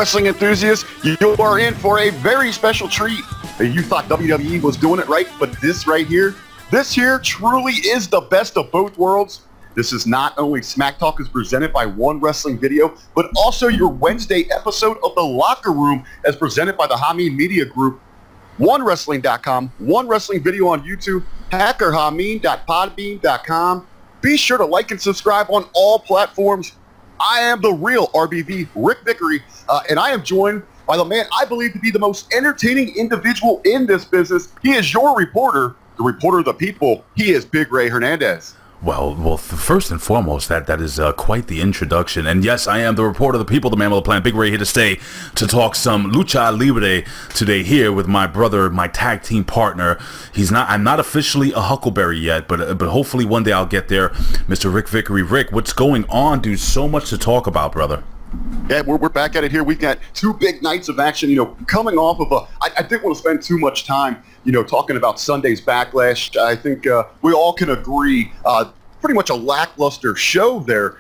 wrestling enthusiasts, you are in for a very special treat. You thought WWE was doing it right, but this here truly is the best of both worlds. This is not only Smacktalk is presented by One Wrestling Video, but also your Wednesday episode of The Locker Room as presented by the Hameen Media Group. OneWrestling.com, One Wrestling Video on YouTube, hackerhameen.podbean.com. Be sure to like and subscribe on all platforms. I am the real RBV, Ric Vickery, and I am joined by the man I believe to be the most entertaining individual in this business. He is your reporter, the reporter of the people. He is Big Ray Hernandez. Well, first and foremost, that is quite the introduction. And yes, I am the reporter of the people, the man of the plan, Big Ray, here to stay to talk some Lucha Libre today here with my brother, my tag team partner. I'm not officially a Huckleberry yet, but hopefully one day I'll get there. Mr. Ric Vickery. Rick, what's going on, dude? So much to talk about, brother. Yeah, we're back at it here. We've got two big nights of action, coming off of I didn't want to spend too much time, talking about Sunday's Backlash. I think we all can agree, pretty much a lackluster show there,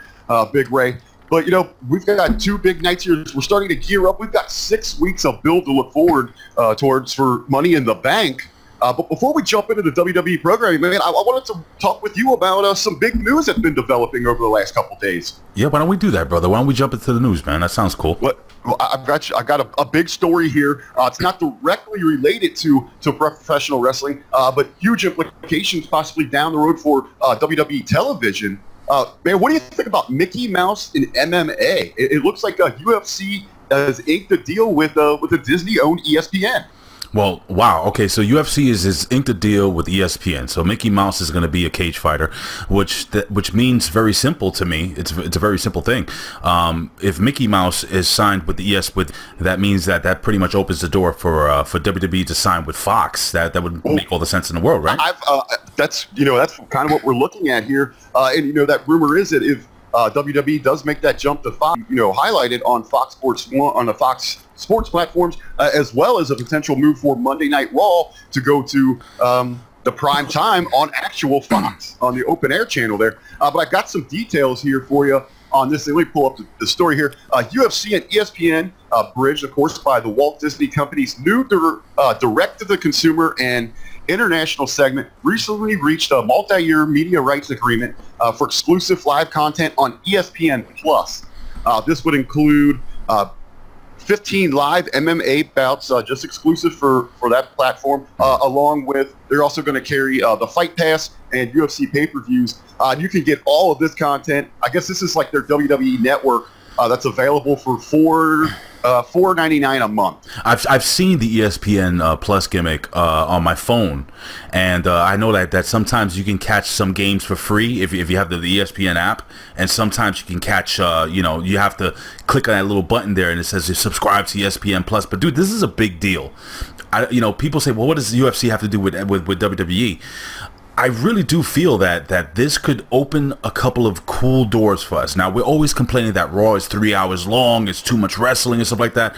Big Ray. But, we've got two big nights here. We're starting to gear up. We've got 6 weeks of build to look forward towards for Money in the Bank. But before we jump into the WWE programming, man, I wanted to talk with you about some big news that's been developing over the last couple days. Yeah, why don't we do that, brother? Why don't we jump into the news, man? That sounds cool. Well, I've got a big story here. It's not directly related to professional wrestling, but huge implications possibly down the road for WWE television. Man, what do you think about Mickey Mouse in MMA? It looks like UFC has inked a deal with a Disney-owned ESPN. Well, wow. Okay, so UFC is inked a deal with ESPN. So Mickey Mouse is going to be a cage fighter, which means very simple to me. It's a very simple thing. If Mickey Mouse is signed with the that means that pretty much opens the door for WWE to sign with Fox. That would make all the sense in the world, right? That's kind of what we're looking at here. And that rumor is that if WWE does make that jump to Fox, highlighted on Fox Sports on the Fox Sports platforms, as well as a potential move for Monday Night Raw to go to the prime time on actual Fox on the open air channel there. But I've got some details here for you on this. Let me pull up the story here. UFC and ESPN, bridged, of course, by the Walt Disney Company's new direct-to-the-consumer and international segment, recently reached a multi-year media rights agreement for exclusive live content on ESPN Plus. This would include 15 live MMA bouts, just exclusive for that platform, along with, they're also going to carry the Fight Pass and UFC pay-per-views. You can get all of this content. I guess this is like their WWE network that's available for $4.99 a month. I've seen the ESPN Plus gimmick on my phone, and I know that sometimes you can catch some games for free if you have the ESPN app, and sometimes you can catch you have to click on that little button there and it says you subscribe to ESPN Plus. But dude, this is a big deal. People say, well, what does UFC have to do with WWE? I really do feel that this could open a couple of cool doors for us. Now, we're always complaining that Raw is 3 hours long, it's too much wrestling and stuff like that.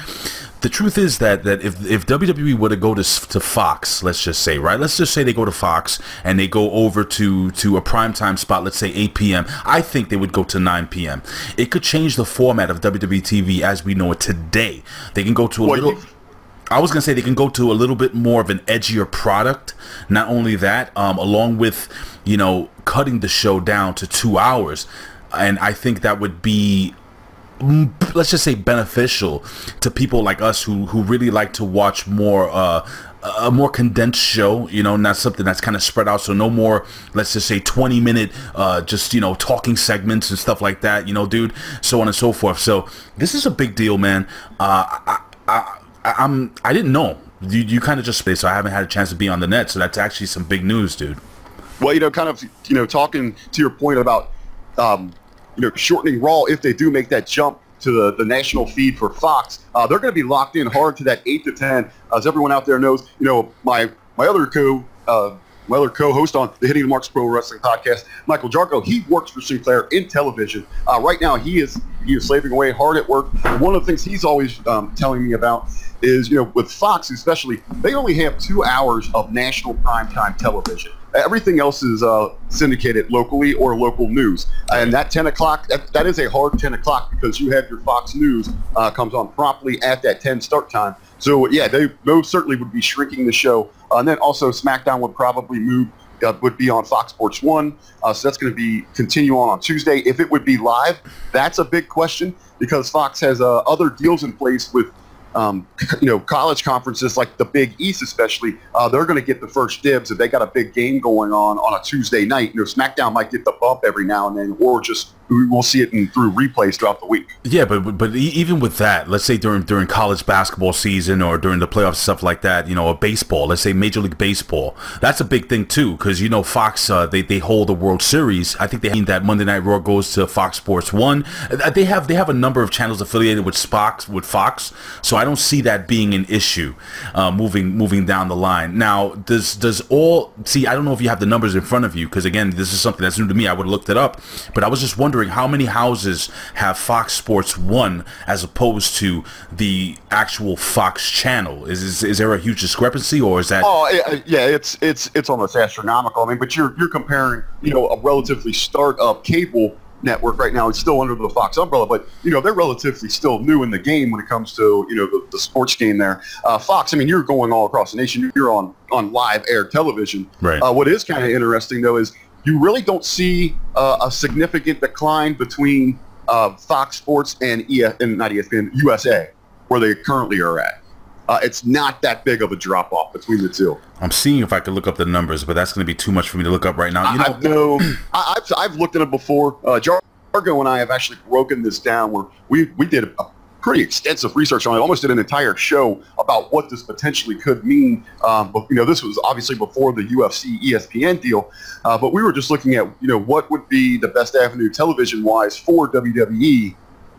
The truth is that if WWE were to go to Fox, let's just say, right? Let's just say they go to Fox and they go over to a primetime spot, let's say 8 p.m. I think they would go to 9 p.m. It could change the format of WWE TV as we know it today. They can go to a little... I was going to say they can go to a little bit more of an edgier product. Not only that, along with, cutting the show down to 2 hours. And I think that would be, let's just say, beneficial to people like us who really like to watch more, a more condensed show, not something that's kind of spread out. So no more, let's just say 20-minute, talking segments and stuff like that, dude, so on and so forth. So this is a big deal, man. I didn't know. You kind of just spaced, so I haven't had a chance to be on the net. So that's actually some big news, dude. Well, talking to your point about, shortening Raw, if they do make that jump to the national feed for Fox, they're going to be locked in hard to that 8 to 10. As everyone out there knows, my other co-host on the Hitting the Marks Pro Wrestling Podcast, Michael Jarko, he works for Sinclair in television. Right now, he is slaving away hard at work. One of the things he's always telling me about is, with Fox especially, they only have 2 hours of national primetime television. Everything else is syndicated locally or local news. And that 10 o'clock, that is a hard 10 o'clock because you have your Fox News comes on promptly at that 10 start time. So, yeah, they most certainly would be shrinking the show. And then also Smackdown would probably move, would be on Fox Sports 1. So that's going to continue on Tuesday. If it would be live, that's a big question because Fox has other deals in place with college conferences like the Big East especially. They're going to get the first dibs if they got a big game going on a Tuesday night. SmackDown might get the bump every now and then, or just we'll see it through replays throughout the week. Yeah, but even with that, let's say during college basketball season or during the playoffs, stuff like that, or baseball, let's say Major League Baseball, that's a big thing too, because Fox they hold the World Series. I think they mean that Monday Night Raw goes to Fox Sports 1. They have a number of channels affiliated with Fox, so I don't see that being an issue moving down the line. Now, I don't know if you have the numbers in front of you, because again, this is something that's new to me. I would have looked it up, but I was just wondering how many houses have Fox Sports 1 as opposed to the actual Fox channel. Is there a huge discrepancy, or is that? Oh yeah, it's almost astronomical. I mean, but you're comparing a relatively start-up cable network right now. It's still under the Fox umbrella, but they're relatively still new in the game when it comes to the sports game there. Fox, I mean, you're going all across the nation. You're on live air television. Right. What is kind of interesting though is you really don't see a significant decline between Fox Sports and not ESPN, USA, where they currently are at. It's not that big of a drop-off between the two. I'm seeing if I can look up the numbers, but that's going to be too much for me to look up right now. I've looked at it before. Jargo and I have actually broken this down where we did a pretty extensive research on it. Almost did an entire show about what this potentially could mean. But this was obviously before the UFC ESPN deal. But we were just looking at what would be the best avenue television-wise for WWE.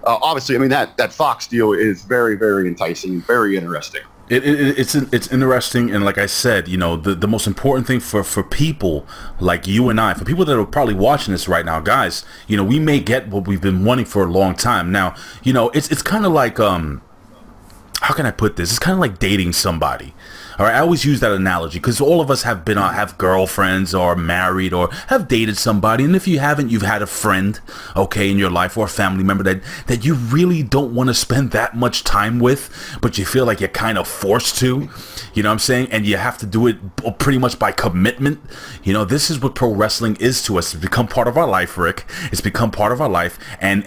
Obviously, I mean that Fox deal is very, very enticing and very interesting. It's interesting, and like I said, the most important thing for people like you and I, for people that are probably watching this right now, guys, we may get what we've been wanting for a long time. Now, it's kind of like how can I put this? It's kind of like dating somebody. All right, I always use that analogy because all of us have girlfriends or married or have dated somebody, and if you haven't, you've had a friend, okay, in your life or a family member that you really don't want to spend that much time with, but you feel like you're kind of forced to, you know what I'm saying? And you have to do it pretty much by commitment. This is what pro wrestling is to us. It's become part of our life, Rick. It's become part of our life, and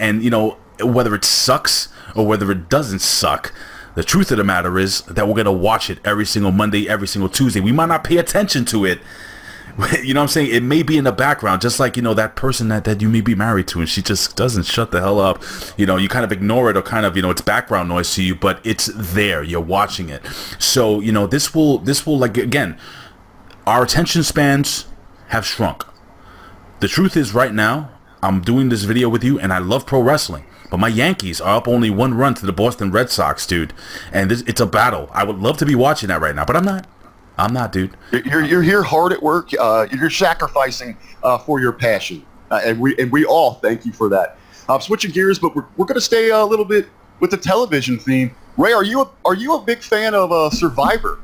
whether it sucks or whether it doesn't suck, the truth of the matter is that we're going to watch it every single Monday, every single Tuesday. We might not pay attention to it. You know what I'm saying? It may be in the background, just like, that person that you may be married to, and she just doesn't shut the hell up. You kind of ignore it, or kind of, it's background noise to you, but it's there. You're watching it. So, this will, like, again, our attention spans have shrunk. The truth is right now, I'm doing this video with you, and I love pro wrestling. But my Yankees are up only 1 run to the Boston Red Sox, dude. And it's a battle. I would love to be watching that right now, but I'm not. I'm not, dude. You're here hard at work. You're sacrificing for your passion, and we all thank you for that. Switching gears, but we're going to stay a little bit with the television theme. Ray, are you a big fan of Survivor,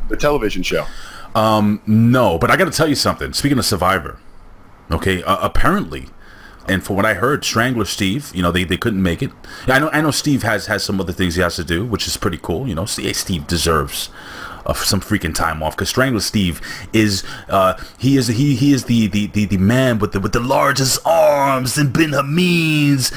the television show? No, but I got to tell you something. Speaking of Survivor, okay, apparently. And from what I heard, Strangler Steve, they couldn't make it. I know Steve has some other things he has to do, which is pretty cool. Steve deserves some freaking time off, because Strangler Steve is he is the man with the largest arms and Ben Hameen's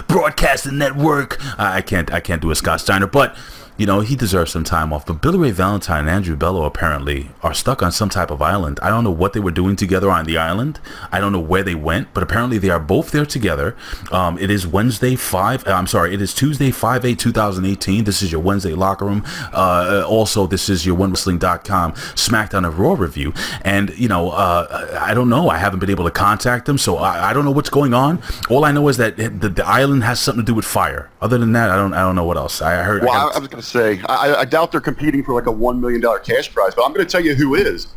broadcasting network. I can't do a Scott Steiner, but he deserves some time off. But Billy Ray Valentine and Andrew Bello apparently are stuck on some type of island. I don't know what they were doing together on the island. I don't know where they went, but apparently they are both there together. It is it is Tuesday, 5/8/2018. This is your Wednesday locker room. Also, this is your OneWrestling.com Smackdown and Raw review. And, I don't know. I haven't been able to contact them, so I don't know what's going on. All I know is that the island has something to do with fire. Other than that, I don't know what else. I heard. Well, I was going to say, I doubt they're competing for like a $1 million cash prize, but I'm going to tell you who is.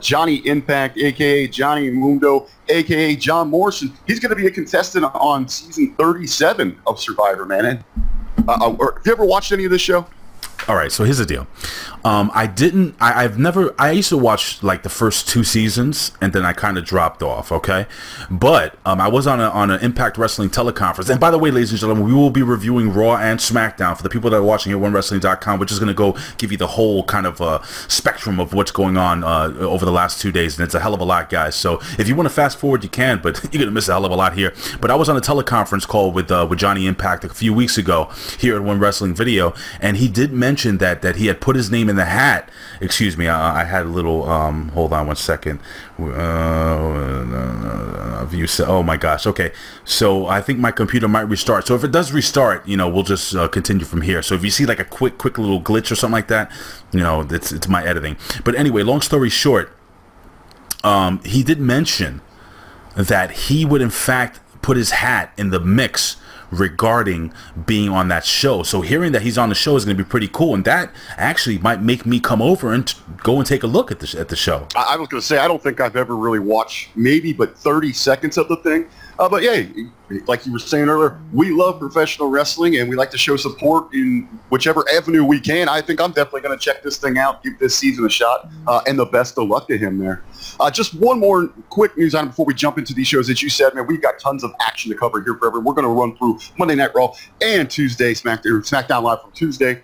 Johnny Impact, a.k.a. Johnny Mundo, a.k.a. John Morrison. He's going to be a contestant on season 37 of Survivor, man. Have you ever watched any of this show? All right, so here's the deal. I used to watch like the first 2 seasons, and then I kind of dropped off, okay? But I was on an Impact Wrestling teleconference. And by the way, ladies and gentlemen, we will be reviewing Raw and Smackdown for the people that are watching here at OneWrestling.com, which is going to go give you the whole kind of spectrum of what's going on over the last 2 days. And it's a hell of a lot, guys. So if you want to fast forward, you can, but you're going to miss a hell of a lot here. But I was on a teleconference call with Johnny Impact a few weeks ago here at One Wrestling Video, and he did mention that he had put his name in the hat. Excuse me, I had a little hold on one second. Oh my gosh. Okay, so I think my computer might restart. So if it does restart, you know, we'll just continue from here. So if you see like a quick little glitch or something like that, you know, it's my editing. But anyway, long story short, he did mention that he would in fact put his hat in the mix regarding being on that show. So hearing that he's on the show is going to be pretty cool, and that actually might make me come over and go and take a look at the show. I was going to say, I don't think I've ever really watched maybe but 30 seconds of the thing. But yeah, like you were saying earlier, we love professional wrestling, and we like to show support in whichever avenue we can. I think I'm definitely going to check this thing out, give this season a shot, and the best of luck to him there. Just one more quick news item before we jump into these shows. As you said, man, we've got tons of action to cover here for everyone. We're going to run through Monday Night Raw and Tuesday Smackdown Live from Tuesday.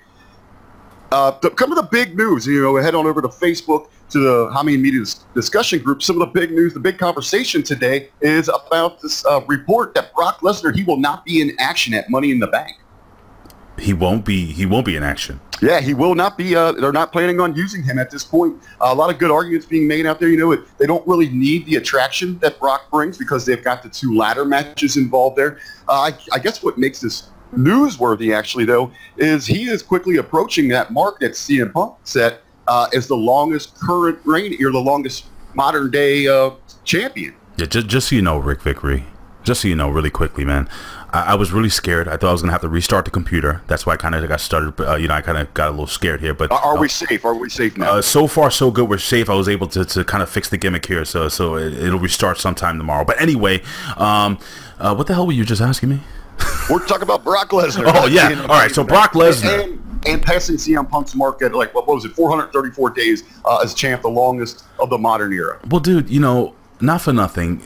Come to the big news. You know, head on over to Facebook, to the How Many Media discussion group. Some of the big news, the big conversation today is about this report that Brock Lesnar, he will not be in action at Money in the Bank. He won't be in action. Yeah, he will not be. They're not planning on using him at this point. A lot of good arguments being made out there. You know, they don't really need the attraction that Brock brings because they've got the 2 ladder matches involved there. I guess what makes this newsworthy, actually, though, is he is quickly approaching that mark that CM Punk set as the longest current reign, or the longest modern day champion. Yeah, just so you know, Ric Vickery, just so you know, really quickly, man, I was really scared. I thought I was gonna have to restart the computer. That's why I kind of got started. You know, I kind of got a little scared here. But are we safe? Are we safe now? So far, so good. We're safe. I was able to kind of fix the gimmick here, so it'll restart sometime tomorrow. But anyway, what the hell were you just asking me? We're talking about Brock Lesnar. Oh yeah. All right. So Brock Lesnar. And passing CM Punk's mark at, like, what was it, 434 days as champ, the longest of the modern era. Well, dude, you know, not for nothing,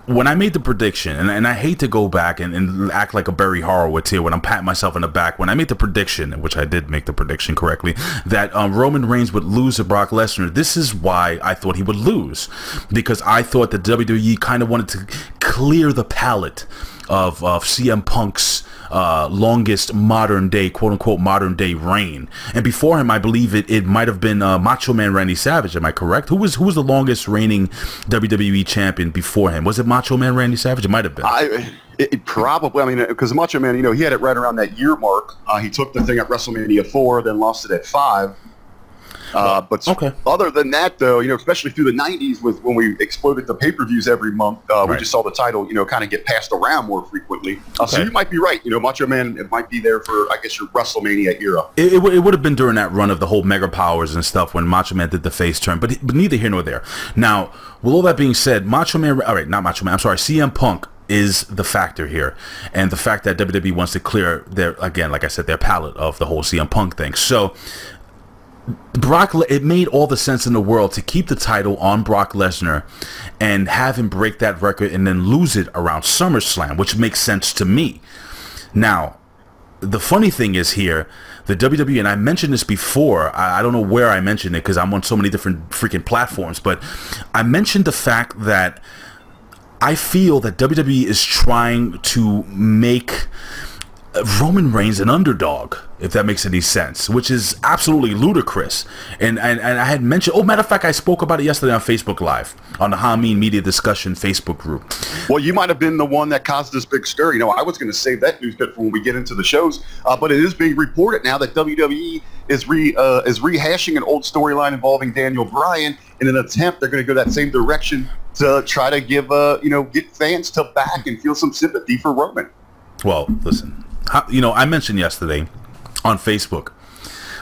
when I made the prediction, and I hate to go back and act like a Barry Horowitz here when I'm patting myself in the back, when I made the prediction, which I did make the prediction correctly, that Roman Reigns would lose to Brock Lesnar, this is why I thought he would lose. Because I thought that WWE kind of wanted to clear the palette of CM Punk's longest modern day, quote unquote, modern day reign. And before him, I believe it might have been Macho Man Randy Savage. Am I correct? Who was the longest reigning WWE champion before him? Was it Macho Man Randy Savage? It might have been. It probably, I mean, because Macho Man, you know, he had it right around that year mark. He took the thing at WrestleMania 4, then lost it at 5. But okay. Other than that, though, you know, especially through the 90s when we exploded the pay-per-views every month, right. We just saw the title, you know, kind of get passed around more frequently. So you might be right. You know, Macho Man, it might be there for, I guess, your WrestleMania era. It would have been during that run of the whole Mega Powers and stuff when Macho Man did the face turn, but neither here nor there. Now, with all that being said, Macho Man, all right, not Macho Man, I'm sorry, CM Punk is the factor here, and the fact that WWE wants to clear their, again, like I said, their palette of the whole CM Punk thing. So Brock, it made all the sense in the world to keep the title on Brock Lesnar and have him break that record and then lose it around SummerSlam, which makes sense to me. Now, the funny thing is here, the WWE, and I mentioned this before, I don't know where I mentioned it because I'm on so many different freaking platforms, but I mentioned the fact that I feel that WWE is trying to make Roman Reigns an underdog, if that makes any sense, which is absolutely ludicrous. And I had mentioned, oh, matter of fact, I spoke about it yesterday on Facebook Live, on the Hameen Media Discussion Facebook group. Well, you might have been the one that caused this big stir. You know, I was going to save that news bit for when we get into the shows, but it is being reported now that WWE is rehashing an old storyline involving Daniel Bryan in an attempt. They're going to go that same direction to try to give, you know, get fans to back and feel some sympathy for Roman. Well, listen. You know, I mentioned yesterday on Facebook,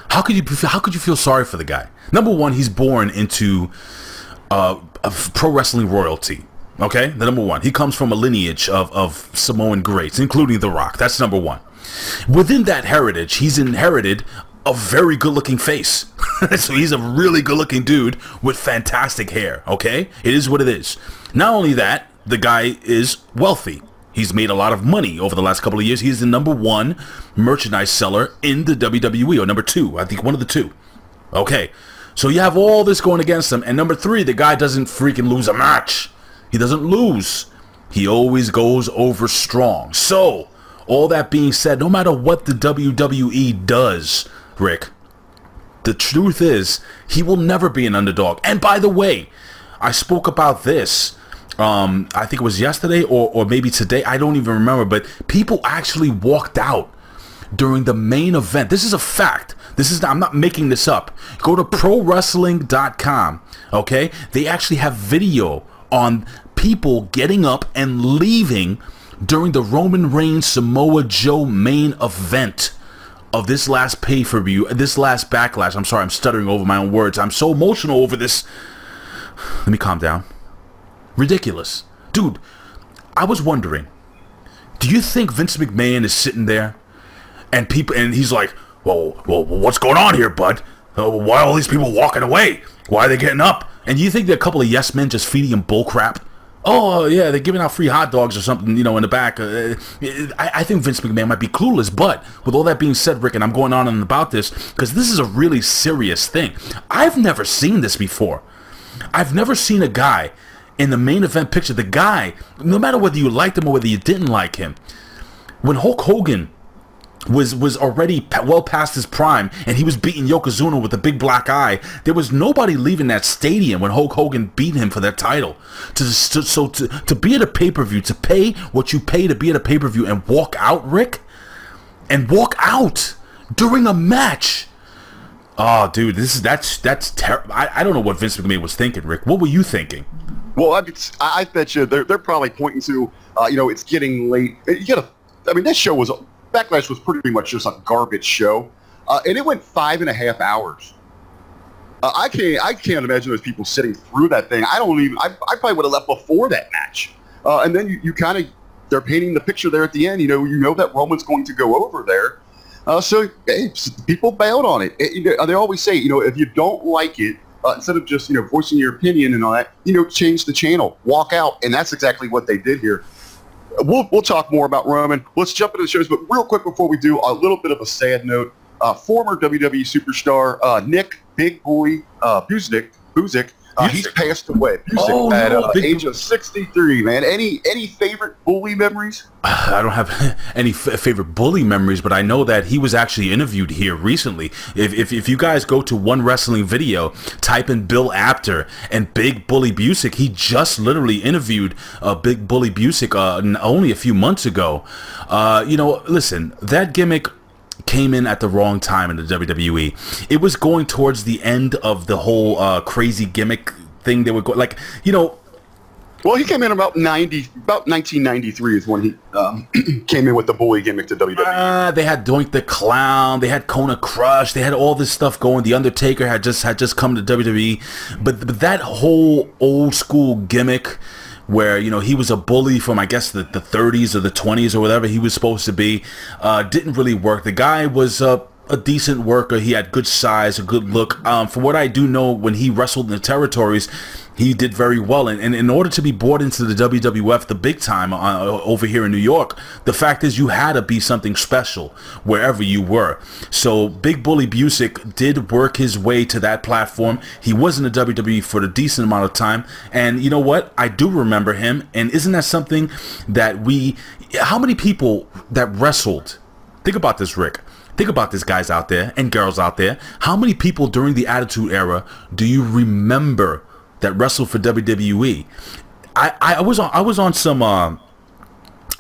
how could you feel sorry for the guy? Number one, he's born into pro wrestling royalty. Okay, the number one, he comes from a lineage of Samoan greats, including The Rock. That's number one. Within that heritage, he's inherited a very good-looking face. So he's a really good-looking dude with fantastic hair, okay? It is what it is. Not only that, the guy is wealthy. He's made a lot of money over the last couple of years. He's the #1 merchandise seller in the WWE, or #2, I think one of the two. Okay, so you have all this going against him, and #3, the guy doesn't freaking lose a match. He doesn't lose. He always goes over strong. So, all that being said, no matter what the WWE does, Rick, the truth is, he will never be an underdog. And by the way, I spoke about this, I think it was yesterday or maybe today, I don't even remember, but people actually walked out during the main event. This is a fact. This is not, I'm not making this up. Go to prowrestling.com, okay? They actually have video on people getting up and leaving during the Roman Reigns Samoa Joe main event of this last pay-per-view, this last Backlash. I'm sorry, I'm stuttering over my own words. I'm so emotional over this. Let me calm down. Ridiculous. Dude, I was wondering, do you think Vince McMahon is sitting there and he's like, well, what's going on here, bud? Why are all these people walking away? Why are they getting up? And you think that a couple of yes men just feeding him bullcrap? Oh, yeah, they're giving out free hot dogs or something, you know, in the back. I think Vince McMahon might be clueless, but with all that being said, Rick, and I'm going on and about this, because this is a really serious thing. I've never seen this before. I've never seen a guy in the main event picture, the guy, no matter whether you liked him or whether you didn't like him, when Hulk Hogan was already well past his prime and he was beating Yokozuna with a big black eye, there was nobody leaving that stadium when Hulk Hogan beat him for that title. To be at a pay-per-view, to pay what you pay to be at a pay-per-view and walk out, Rick, and walk out during a match. Oh, dude, that's terrible. I don't know what Vince McMahon was thinking, Rick. What were you thinking? Well, I bet you they're probably pointing to, you know, it's getting late. You gotta, I mean, that show was, Backlash was pretty much just a garbage show, and it went 5.5 hours. I can't imagine those people sitting through that thing. I probably would have left before that match. And then you kind of, they're painting the picture there at the end. You know that Roman's going to go over there. So hey, people bailed on it. They always say, you know, if you don't like it, instead of just, you know, voicing your opinion and all that, you know, change the channel, walk out, and that's exactly what they did here. We'll talk more about Roman. Let's jump into the shows, but real quick before we do, a little bit of a sad note. Former WWE superstar Nick Big Boy Busick, he's passed away. Busick at age of 63. Man, any favorite bully memories? I don't have any favorite bully memories, but I know that he was actually interviewed here recently. If you guys go to One Wrestling Video, type in Bill Apter and Big Bully Busick, he just literally interviewed Big Bully Busick only a few months ago. You know, listen, that gimmick came in at the wrong time in the WWE. It was going towards the end of the whole crazy gimmick thing. They were going, like, you know. Well, he came in about 1993 is when he came in with the bully gimmick to WWE. They had Doink the Clown, they had Kona Crush, they had all this stuff going. The Undertaker had just come to WWE, but that whole old school gimmick, where, you know, he was a bully from, I guess, the 30s or the 20s or whatever he was supposed to be, didn't really work. The guy was a decent worker. He had good size, a good look. From what I do know, when he wrestled in the territories, he did very well. And in order to be brought into the WWF, the big time over here in New York, the fact is you had to be something special wherever you were. So Big Bully Busick did work his way to that platform. He was in the WWE for a decent amount of time. And you know what? I do remember him. And isn't that something that how many people that wrestled? Think about this, Rick. Think about this, guys out there and girls out there. How many people during the Attitude Era do you remember that wrestled for WWE? I was on some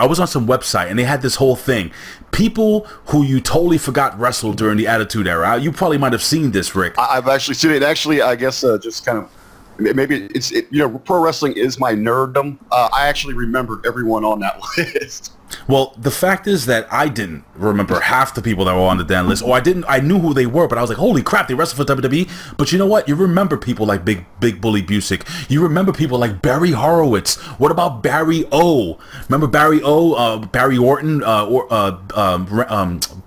website and they had this whole thing. People who you totally forgot wrestled during the Attitude Era. You probably might have seen this, Rick. I've actually seen it. Actually, I guess just kind of, maybe you know, pro wrestling is my nerddom. I actually remember everyone on that list. Well, the fact is that I didn't remember half the people that were on the damn list. Or I knew who they were, but I was like, holy crap, they wrestled for WWE. But you know what? You remember people like Big Bully Busick. You remember people like Barry Horowitz. What about Barry O? Remember Barry O? Barry Orton,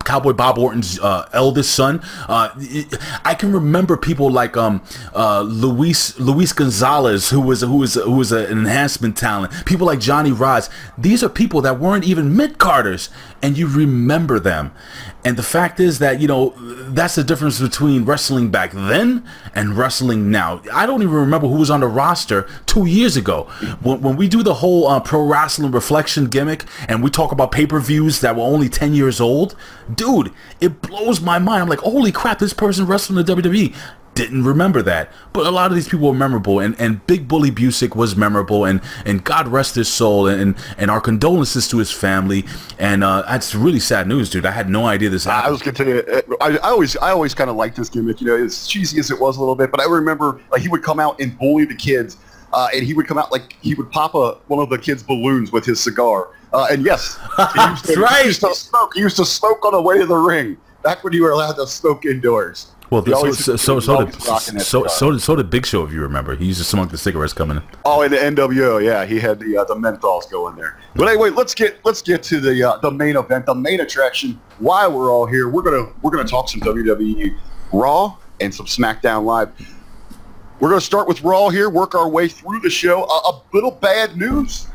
Cowboy Bob Orton's eldest son. I can remember people like Luis Gonzalez, who was an enhancement talent. People like Johnny Rods. These are people that weren't even mid-carders, and you remember them. And the fact is that, you know, that's the difference between wrestling back then and wrestling now. I don't even remember who was on the roster 2 years ago. When we do the whole pro wrestling reflection gimmick and we talk about pay-per-views that were only 10 years old, dude, it blows my mind. I'm like, holy crap, this person wrestled in the WWE. Didn't remember that, but a lot of these people were memorable, and Big Bully Busick was memorable, and God rest his soul, and our condolences to his family. And that's really sad news, dude. I had no idea this happened. I was gonna tell you, I always kind of liked this gimmick, you know, as cheesy as it was a little bit, but I remember like he would come out and bully the kids, and he would come out like he would pop one of the kids' balloons with his cigar, and yes, he used to smoke. He used to smoke on the way to the ring back when you were allowed to smoke indoors. Well, so did Big Show, if you remember. He used to smoke the cigarettes coming in. Oh, and the NWO, yeah, he had the menthols going there. But anyway, let's get to the main event, the main attraction. Why we're all here? We're gonna talk some WWE Raw and some SmackDown Live. We're gonna start with Raw here, work our way through the show. A little bad news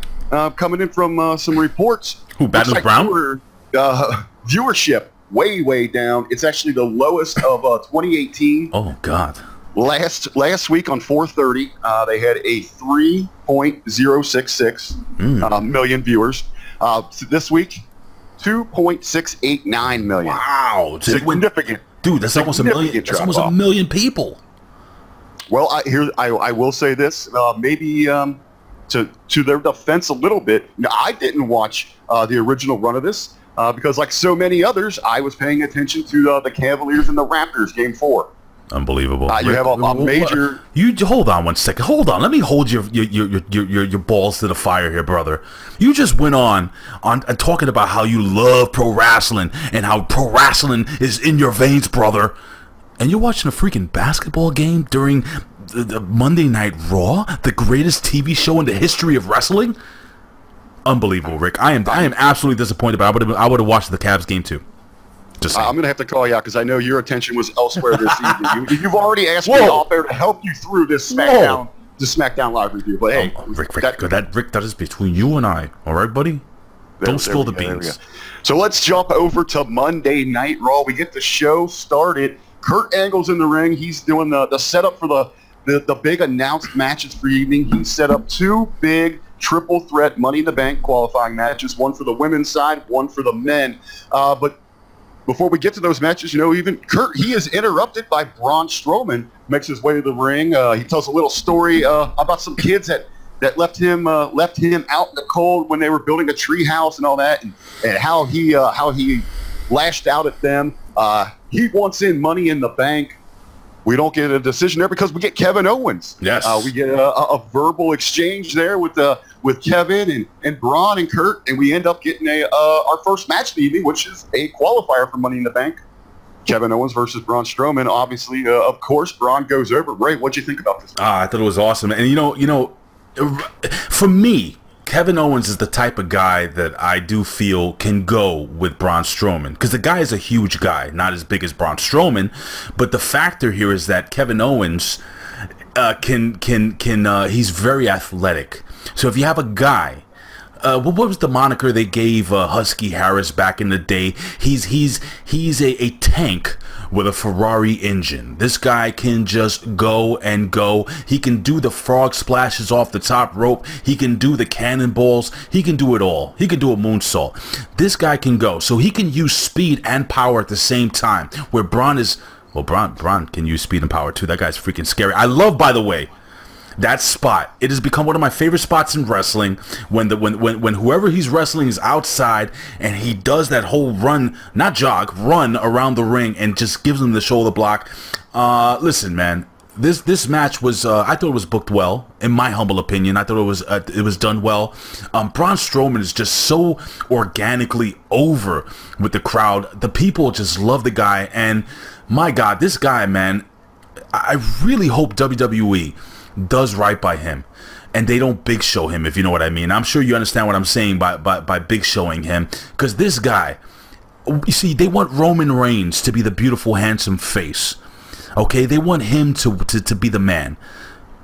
coming in from some reports. Who, Bad News Brown? Viewership. Way down. It's actually the lowest of 2018. Oh God! Last week on 430, they had a 3.066 million viewers. So this week, 2.689 million. Wow, significant, dude. That's almost a million. That's almost a million people. Well, I will say this. Maybe to their defense a little bit. Now, I didn't watch the original run of this. Because like so many others, I was paying attention to the Cavaliers and the Raptors, Game 4. Unbelievable. You have a major. You hold on one second. Hold on. Let me hold your balls to the fire here, brother. You just went on talking about how you love pro wrestling and how pro wrestling is in your veins, brother. And you're watching a freaking basketball game during the Monday Night Raw, the greatest TV show in the history of wrestling. Unbelievable, Rick. I am absolutely disappointed, but I would have watched the Cavs game too. Just I'm gonna have to call you out because I know your attention was elsewhere this evening. You've already asked me off there to help you through this SmackDown Live review. But hey, Rick, that is between you and I. All right, buddy. Don't spill the beans. So let's jump over to Monday Night Raw. We get the show started. Kurt Angle's in the ring. He's doing the setup for the big announced matches for the evening. He set up two big triple threat Money in the Bank qualifying matches, one for the women's side, one for the men. But before we get to those matches, you know, even Kurt, he is interrupted by Braun Strowman, makes his way to the ring. He tells a little story about some kids that left him out in the cold when they were building a tree house and all that, and how he lashed out at them. He wants in Money in the Bank. We don't get a decision there because we get Kevin Owens. Yes. We get a verbal exchange there with Kevin and Braun and Kurt, and we end up getting our first match of the evening, which is a qualifier for Money in the Bank. Kevin Owens versus Braun Strowman. Obviously, of course, Braun goes over. Ray, what'd you think about this? I thought it was awesome. And, you know, for me, Kevin Owens is the type of guy that I do feel can go with Braun Strowman, because the guy is a huge guy, not as big as Braun Strowman, but the factor here is that Kevin Owens he's very athletic. So if you have a guy, what was the moniker they gave Husky Harris back in the day? He's a tank with a Ferrari engine. This guy can just go and go. He can do the frog splashes off the top rope. He can do the cannonballs. He can do it all. He can do a moonsault. This guy can go. So he can use speed and power at the same time. Where Braun is, well, Braun can use speed and power too. That guy's freaking scary. I love, by the way, that spot. It has become one of my favorite spots in wrestling when whoever he's wrestling is outside and he does that whole run, not jog, run around the ring and just gives him the shoulder block. Listen, man, this match was I thought it was booked well, in my humble opinion. I thought it was done well. Braun Strowman is just so organically over with the crowd. The people just love the guy, and my God, this guy, man, I really hope WWE does right by him and they don't big show him, if you know what I mean. I'm sure you understand what I'm saying by big showing him, because this guy, you see, they want Roman Reigns to be the beautiful, handsome face. Okay, they want him to be the man.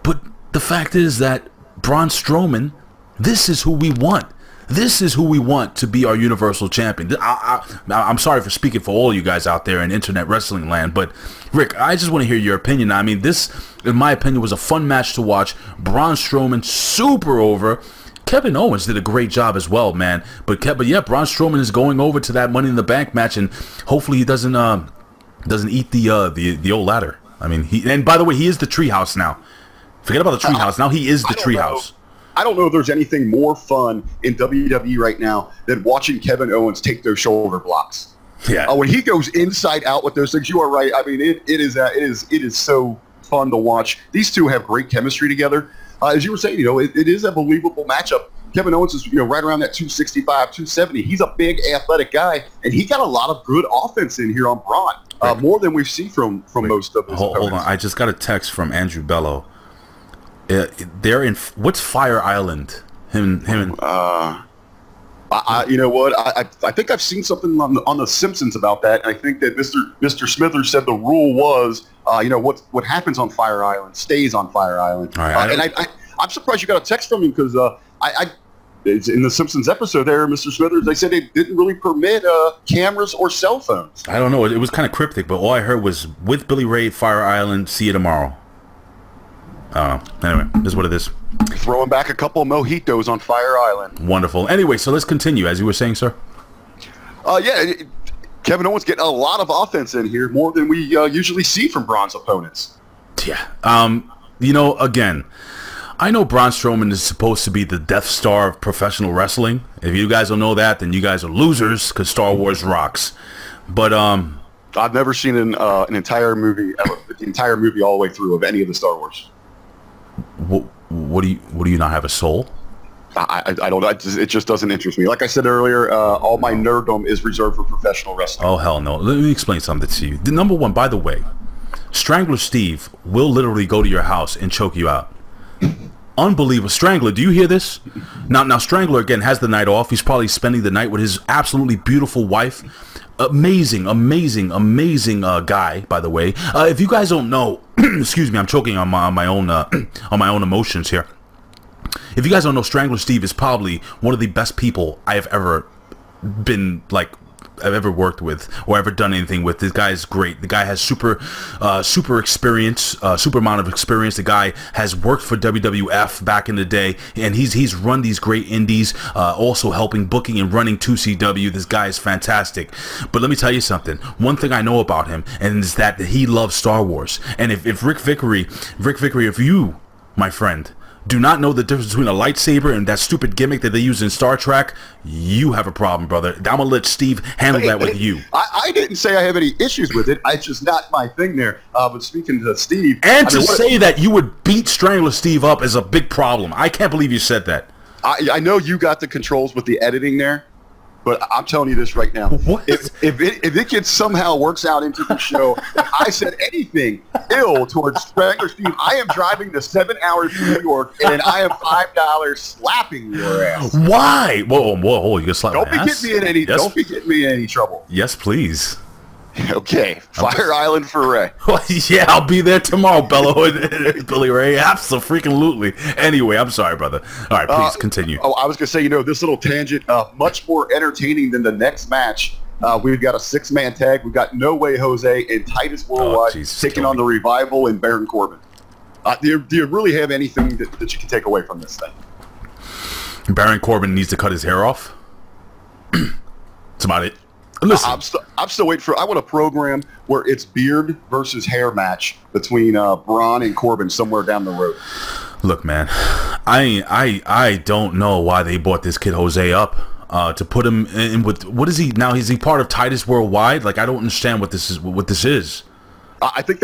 But the fact is that Braun Strowman, this is who we want. This is who we want to be our Universal Champion. I'm sorry for speaking for all you guys out there in internet wrestling land, but Rick, I just want to hear your opinion. I mean, this, in my opinion, was a fun match to watch. Braun Strowman, super over. Kevin Owens did a great job as well, man. But yeah, Braun Strowman is going over to that Money in the Bank match, and hopefully he doesn't eat the old ladder. I mean, and by the way, he is the treehouse now. Forget about the treehouse. Now he is the treehouse. I don't know if there's anything more fun in WWE right now than watching Kevin Owens take those shoulder blocks. Yeah. When he goes inside out with those things, you are right. I mean, it is so fun to watch. These two have great chemistry together. As you were saying, it is a believable matchup. Kevin Owens is, right around that 265, 270. He's a big, athletic guy, and he got a lot of good offense in here on Braun, more than we've seen from most of his Hold on, I just got a text from Andrew Bello. They're in what's Fire Island? Him and you know what? I think I've seen something on the Simpsons about that. And I think that Mr. Smithers said the rule was, what happens on Fire Island stays on Fire Island. All right, and I'm surprised you got a text from him, because it's in the Simpsons episode there, Mr. Smithers, they said they didn't really permit cameras or cell phones. I don't know. It was kind of cryptic, but all I heard was with Billy Ray, Fire Island. See you tomorrow. Anyway, this is what it is. Throwing back a couple of mojitos on Fire Island. Wonderful. Anyway, so let's continue, as you were saying, sir. Yeah, Kevin Owens getting a lot of offense in here, more than we usually see from Braun's opponents. Yeah. Again, I know Braun Strowman is supposed to be the Death Star of professional wrestling. If you guys don't know that, then you guys are losers, because Star Wars rocks. But I've never seen an entire movie, the entire movie all the way through of any of the Star Wars. What do you not have a soul? I don't know. It just doesn't interest me. Like I said earlier, all my nerddom is reserved for professional wrestling. Oh, hell no. Let me explain something to you. Number one, by the way, Strangler Steve will literally go to your house and choke you out. Unbelievable. Strangler, do you hear this? Now Strangler, again, has the night off. He's probably spending the night with his absolutely beautiful wife. Amazing guy, by the way. If you guys don't know, excuse me, I'm choking on my own emotions here. If you guys don't know, Strangler Steve is probably one of the best people I have ever been I've ever worked with or ever done anything with. This guy is great. The guy has super experience, super amount of experience. The guy has worked for WWF back in the day, and he's run these great indies, also helping booking and running 2CW. This guy is fantastic. But let me tell you something. One thing I know about him, and is that he loves Star Wars. And if Ric Vickery, if you, my friend, do not know the difference between a lightsaber and that stupid gimmick that they use in Star Trek, you have a problem, brother. I'm gonna let Steve handle that with you. I didn't say I have any issues with it. It's just not my thing there. But speaking to Steve... And to say that you would beat Strangler Steve up is a big problem. I can't believe you said that. I know you got the controls with the editing there, but I'm telling you this right now. What? If it somehow works out into the show, if I said anything ill towards Strangler Steve, I am driving the 7 hours to New York, and I am $5 slapping your ass. Why? Whoa! You gonna slap my ass? Don't be getting me in any trouble. Yes, please. Okay, Fire Island for Ray. Yeah, I'll be there tomorrow, Bello and Billy Ray. Absolutely. Anyway, I'm sorry, brother. All right, please continue. I was going to say, this little tangent, much more entertaining than the next match. We've got a 6-man tag. We've got No Way Jose and Titus Worldwide taking on the Revival and Baron Corbin. Do you really have anything that you can take away from this thing? Baron Corbin needs to cut his hair off. That's about it. Listen, I'm still waiting for. I want a program where it's beard versus hair match between Braun and Corbin somewhere down the road. Look, man, I don't know why they brought this kid Jose up to put him in with. What is he now? Is he part of Titus Worldwide? I don't understand what this is. I think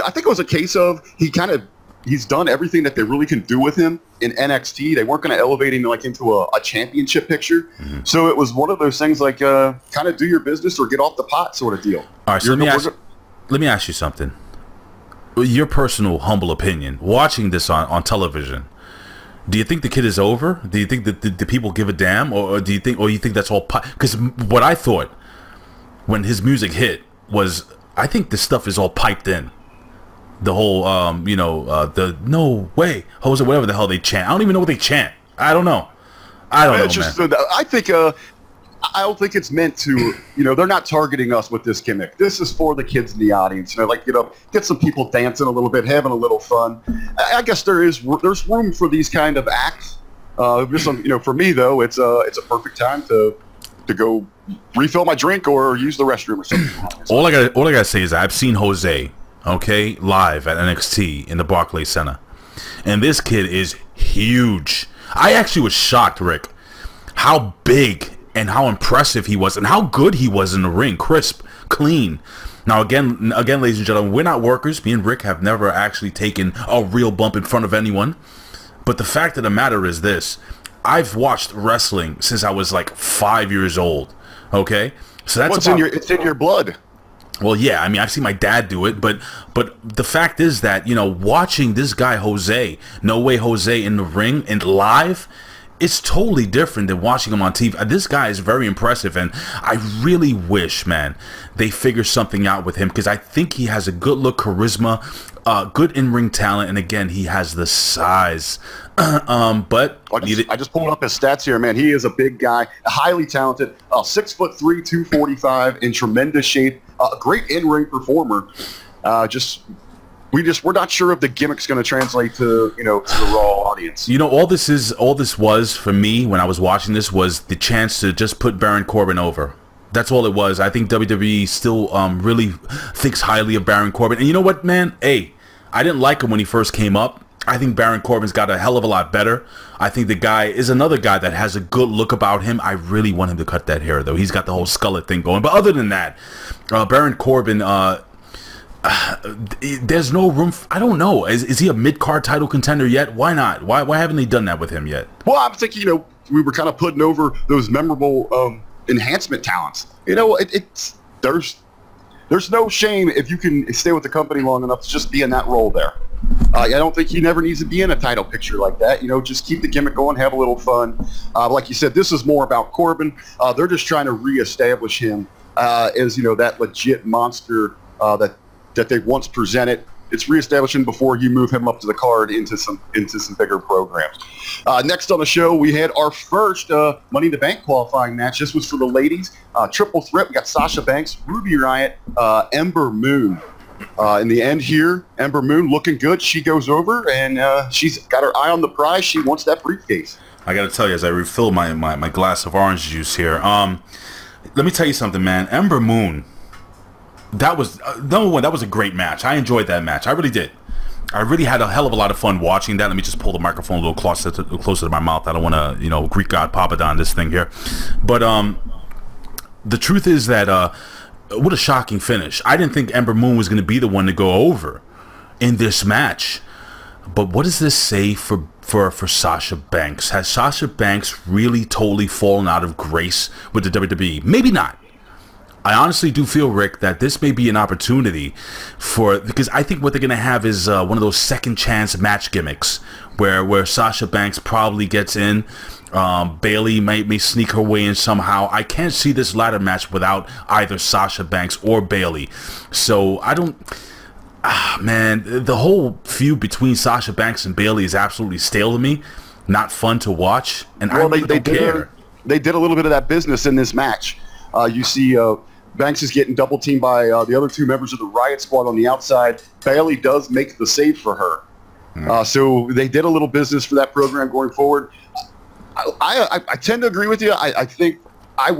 I think it was a case of he's done everything that they really can do with him in NXT. They weren't going to elevate him like into a championship picture. So it was one of those things like kind of do your business or get off the pot sort of deal. All right, so let me ask you something. Your personal humble opinion, watching this on television, do you think the kid is over? Do you think that the people give a damn, or do you think that's all? Because what I thought when his music hit was, I think this stuff is all piped in. The whole, the no way, Jose, whatever the hell they chant. I don't even know what they chant. I don't know, man. I think I don't think it's meant to, they're not targeting us with this gimmick. This is for the kids in the audience. Like, get some people dancing a little bit, having a little fun. I guess there's room for these kind of acts. For me though, it's a perfect time to go refill my drink or use the restroom or something. All I gotta say is I've seen Jose, okay, live at NXT in the Barclays Center, and this kid is huge. I actually was shocked, Rick, how big and how impressive he was and how good he was in the ring. Crisp, clean. Now again, ladies and gentlemen, we're not workers. Me and Rick have never actually taken a real bump in front of anyone. But the fact of the matter is this: I've watched wrestling since I was like 5 years old. Okay, so that's it's in your blood. Well, yeah, I mean, I've seen my dad do it, but the fact is that, watching this guy Jose, No Way Jose, in the ring and live, it's totally different than watching him on TV. This guy is very impressive, and I really wish, man, they figure something out with him, because I think he has a good look, charisma, good in-ring talent, and again, he has the size. But I just pulled up his stats here, man. He is a big guy, highly talented, 6'3", 245, in tremendous shape, a great in-ring performer. We're not sure if the gimmick's going to translate to the Raw audience. All this was for me when I was watching this was the chance to just put Baron Corbin over. That's all it was. I think WWE still really thinks highly of Baron Corbin. And you know what, man? Hey, I didn't like him when he first came up. I think Baron Corbin's got a hell of a lot better. I think the guy is another guy that has a good look about him. I really want him to cut that hair, though. He's got the whole skullet thing going. But other than that, Baron Corbin, there's no room. I don't know. Is he a mid-card title contender yet? Why not? Why haven't they done that with him yet? Well, I'm thinking, we were kind of putting over those memorable enhancement talents. There's no shame if you can stay with the company long enough to just be in that role there. I don't think he never needs to be in a title picture like that. Just keep the gimmick going, have a little fun. Like you said, this is more about Corbin. They're just trying to reestablish him as that legit monster that they once presented. It's reestablishing before you move him up to the card into some bigger programs. Next on the show, we had our first Money in the Bank qualifying match. This was for the ladies. Triple threat. We got Sasha Banks, Ruby Riott, Ember Moon. In the end here, Ember Moon looking good. She goes over, and she's got her eye on the prize. She wants that briefcase. I got to tell you, as I refill my glass of orange juice here, let me tell you something, man. Ember Moon, that was that was a great match. I enjoyed that match. I really did. I really had a hell of a lot of fun watching that. Let me just pull the microphone a little closer to my mouth. I don't want to, Greek God Papadon this thing here. But the truth is that what a shocking finish. I didn't think Ember Moon was going to be the one to go over in this match. But what does this say for Sasha Banks? Has Sasha Banks really totally fallen out of grace with the WWE? Maybe not. I honestly do feel, Rick, that this may be an opportunity because I think what they're going to have is one of those second chance match gimmicks where Sasha Banks probably gets in. Bayley may sneak her way in somehow. I can't see this ladder match without either Sasha Banks or Bayley. So I don't... man, the whole feud between Sasha Banks and Bayley is absolutely stale to me. Not fun to watch. And I really don't care. They did a little bit of that business in this match. You see... Banks is getting double teamed by the other two members of the Riot Squad on the outside. Bayley does make the save for her. So they did a little business for that program going forward. I tend to agree with you. I think I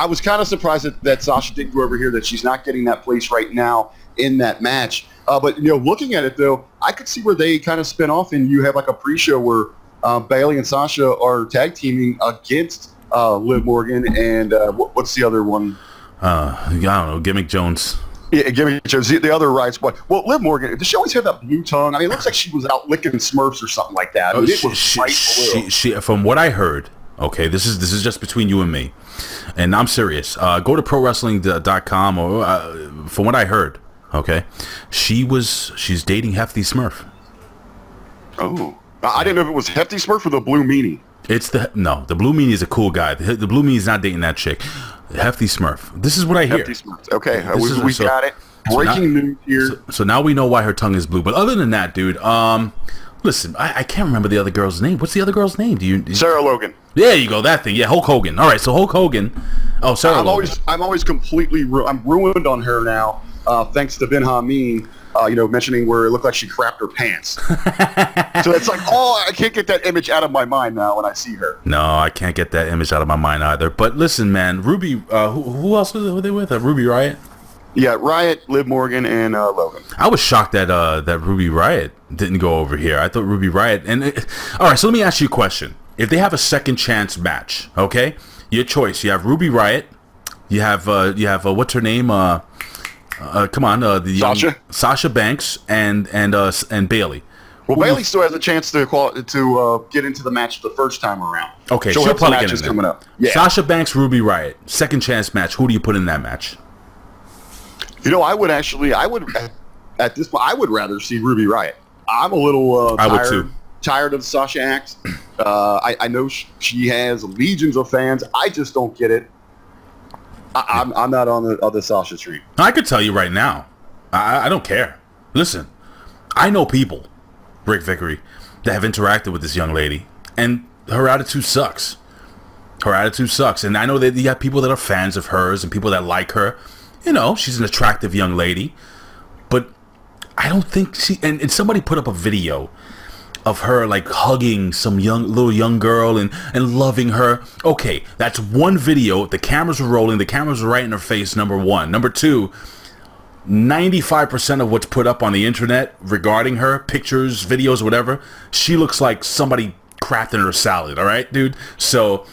was kind of surprised that Sasha didn't go over here, that she's not getting that place right now in that match. But, looking at it, though, I could see where they kind of spin off and you have like a pre-show where Bayley and Sasha are tag teaming against Liv Morgan and what's the other one? I don't know, Gimmick Jones. Yeah, give me the other rights. But well, Liv Morgan, does she always have that blue tongue? I mean, it looks like she was out licking Smurfs or something like that. I mean, it was bright blue. From what I heard, okay, this is just between you and me, and I'm serious. Go to prowrestling.com, or from what I heard, okay, she's dating Hefty Smurf. Oh, I didn't know if it was Hefty Smurf or the Blue Meanie. It's the Blue Meanie is a cool guy. The Blue Meanie is not dating that chick. Hefty Smurf. This is what I hear. Hefty Smurf. Okay, we got it. Breaking news here. So now we know why her tongue is blue. But other than that, dude, listen, I can't remember the other girl's name. What's the other girl's name? Do you? Sarah Logan. There you go. That thing. Yeah, Hulk Hogan. All right. So Hulk Hogan. Oh, Sarah Logan. I'm always completely. I'm ruined on her now. Thanks to Ben Hameen. Mentioning where it looked like she crapped her pants. So it's like, I can't get that image out of my mind now when I see her. No, I can't get that image out of my mind either. But listen, man, Ruby, who else were they with? Ruby Riott? Yeah, Riott, Liv Morgan, and Logan. I was shocked that that Ruby Riott didn't go over here. I thought Ruby Riott. All right, so let me ask you a question. If they have a second chance match, okay, your choice. You have Ruby Riott. You have what's her name? Come on, the Sasha Banks and Bailey. Well, Bailey still has a chance to get into the match the first time around. Okay, she'll probably get in there. Coming up. Yeah. Sasha Banks, Ruby Riott, second chance match. Who do you put in that match? I would at this point, I would rather see Ruby Riott. I'm a little I would too. Tired of the Sasha act. I know she has legions of fans. I just don't get it. I'm not on the Sasha train. I could tell you right now, I don't care. Listen, I know people, Ric Vickery, that have interacted with this young lady, and her attitude sucks. Her attitude sucks, and I know that you have people that are fans of hers and people that like her. She's an attractive young lady, but I don't think she. And somebody put up a video of her like hugging some little young girl and loving her. Okay, that's one video. The cameras were rolling. The cameras were right in her face, number one. Number two, 95% of what's put up on the internet regarding her, pictures, videos, whatever, she looks like somebody crafting her salad, all right, dude? So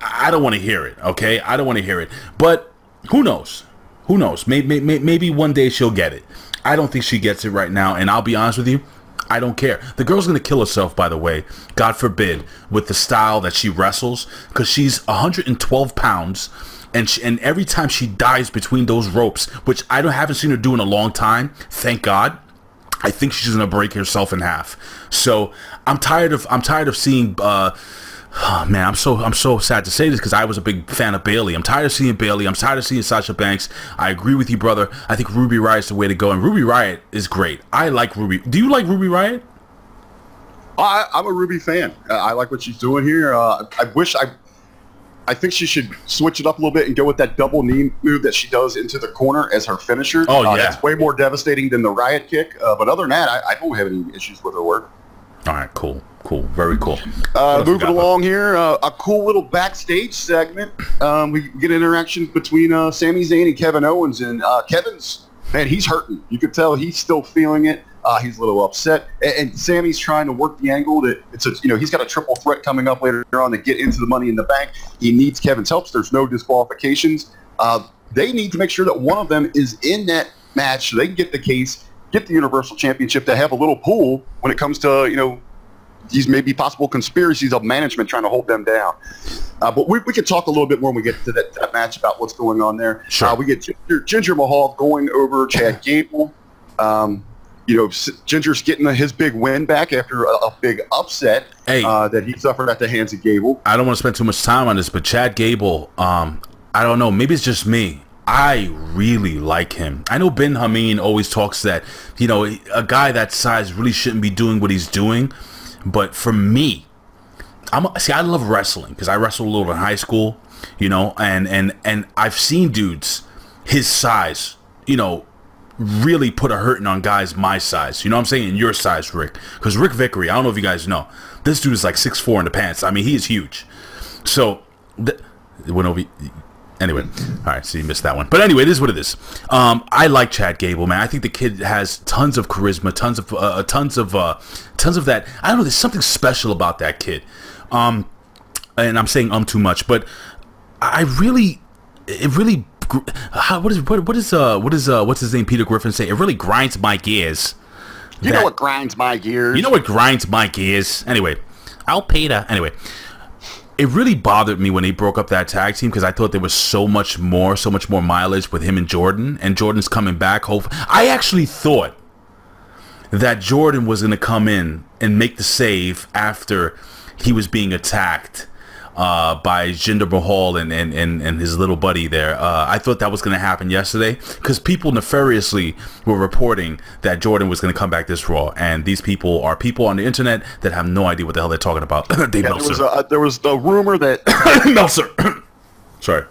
I don't want to hear it, okay? I don't want to hear it. But who knows? Who knows? Maybe one day she'll get it. I don't think she gets it right now, and I'll be honest with you, I don't care. The girl's going to kill herself, by the way, God forbid, with the style that she wrestles, because she's 112 pounds, and every time she dives between those ropes, which I haven't seen her do in a long time, thank God, I think she's going to break herself in half. So I'm tired of seeing. Oh, man, I'm so sad to say this because I was a big fan of Bailey. I'm tired of seeing Bailey. I'm tired of seeing Sasha Banks. I agree with you, brother. I think Ruby Riott is the way to go, and Ruby Riott is great. I like Ruby. Do you like Ruby Riott? I'm a Ruby fan. I like what she's doing here. I think she should switch it up a little bit and go with that double knee move that she does into the corner as her finisher. Oh, yeah. It's way more devastating than the Riott kick. But other than that, I don't have any issues with her work. All right, cool. Very cool. Moving along here, a cool little backstage segment. We get interaction between Sami Zayn and Kevin Owens, and Kevin's, man, he's hurting. You could tell he's still feeling it. He's a little upset, and Sami's trying to work the angle that he's got a triple threat coming up later on to get into the Money in the Bank. He needs Kevin's help. So there's no disqualifications. They need to make sure that one of them is in that match so they can get the case, get the Universal Championship, to have a little pool when it comes to these maybe possible conspiracies of management trying to hold them down. But we could talk a little bit more when we get to that match about what's going on there. Sure. We get Jinder Mahal going over Chad Gable. Ginger's getting his big win back after a big upset that he suffered at the hands of Gable. I don't want to spend too much time on this, but Chad Gable, I don't know, maybe it's just me. I really like him. I know Ben Hameen always talks that, a guy that size really shouldn't be doing what he's doing. But for me, I love wrestling because I wrestled a little in high school, and I've seen dudes his size, really put a hurting on guys my size. You know what I'm saying? And your size, Rick. Because Ric Vickery, I don't know if you guys know, this dude is like 6'4" in the pants. I mean, he is huge. So, it went over. Anyway, all right, so you missed that one. But anyway, this is what it is. I like Chad Gable, man. I think the kid has tons of charisma, tons of that. I don't know. There's something special about that kid. And I'm saying too much, but it really what's his name? Peter Griffin say it really grinds my gears. You know what grinds my gears? You know what grinds my gears? Anyway, Peter. Anyway, it really bothered me when they broke up that tag team because I thought there was so much more mileage with him and Jordan's coming back. I actually thought that Jordan was going to come in and make the save after he was being attacked by Jinder Mahal and his little buddy there. I thought that was going to happen yesterday because people nefariously were reporting that Jordan was going to come back this Raw, and these people are people on the internet that have no idea what the hell they're talking about. Dave Meltzer. There was the rumor that Meltzer. Sorry.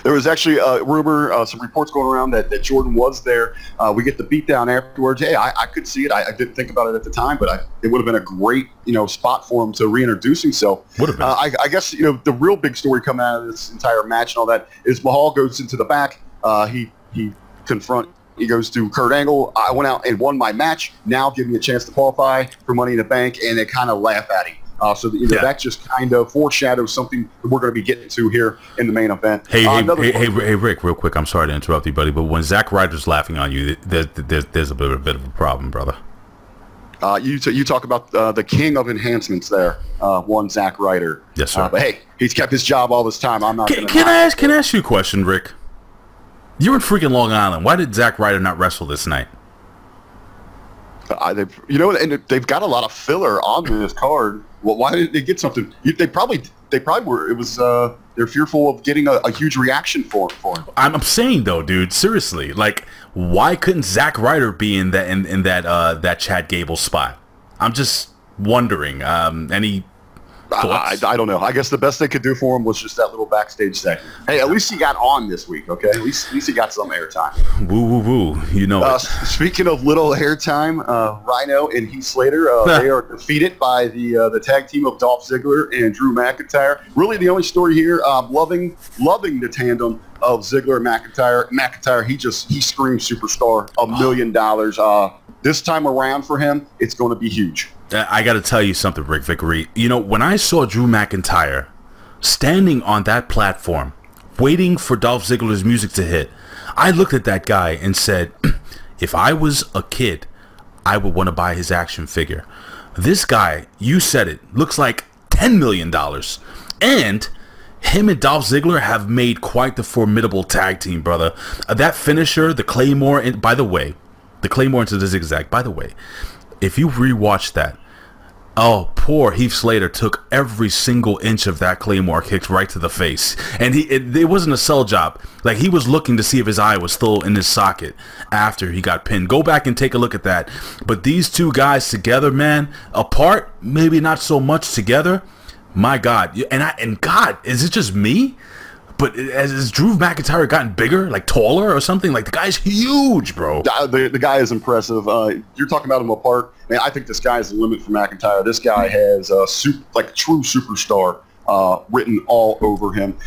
There was actually a rumor, some reports going around that Jordan was there. We get the beatdown afterwards. Hey, I could see it. I didn't think about it at the time, but it would have been a great, spot for him to reintroduce himself. Would have been. I guess, the real big story coming out of this entire match and all that is Mahal goes into the back. He goes to Kurt Angle. I went out and won my match. Now give me a chance to qualify for Money in the Bank, and they kind of laugh at him. That just kind of foreshadows something that we're going to be getting to here in the main event. Hey, Rick, real quick. I'm sorry to interrupt you, buddy, but when Zack Ryder's laughing on you, there's a bit of a problem, brother. You talk about the king of enhancements there, one Zack Ryder. Yes, sir. But hey, he's kept his job all this time. I'm not. Can I ask you a question, Rick? You're in freaking Long Island. Why did Zack Ryder not wrestle this night? And they've got a lot of filler on this card. Well, why didn't they get something? They probably were. It was they're fearful of getting a huge reaction for him. I'm saying though, dude, seriously, like, why couldn't Zack Ryder be in that Chad Gable spot? I'm just wondering. Any thoughts? I don't know. I guess the best they could do for him was just that little backstage segment. Hey, at least he got on this week, okay? At least he got some airtime. Woo, woo, woo. You know it. Speaking of little airtime, Rhino and Heath Slater, they are defeated by the tag team of Dolph Ziggler and Drew McIntyre. Really the only story here, loving the tandem of Ziggler and McIntyre. McIntyre, he screams superstar, $1 million. This time around for him, it's going to be huge. I got to tell you something, Ric Vickery. When I saw Drew McIntyre standing on that platform, waiting for Dolph Ziggler's music to hit, I looked at that guy and said, if I was a kid, I would want to buy his action figure. This guy, you said it, looks like $10 million. And him and Dolph Ziggler have made quite the formidable tag team, brother. That finisher, the Claymore, and by the way, the Claymore into the zigzag, by the way, if you rewatch that, oh, poor Heath Slater took every single inch of that Claymore kicked right to the face. And it wasn't a sell job. Like, he was looking to see if his eye was still in his socket after he got pinned. Go back and take a look at that. But these two guys together, man, apart, maybe not so much together. My God. And God, is it just me? But has Drew McIntyre gotten bigger, like taller or something? Like, the guy's huge, bro. The guy is impressive. You're talking about him apart. Man, I think this guy is the limit for McIntyre. This guy has a true superstar written all over him.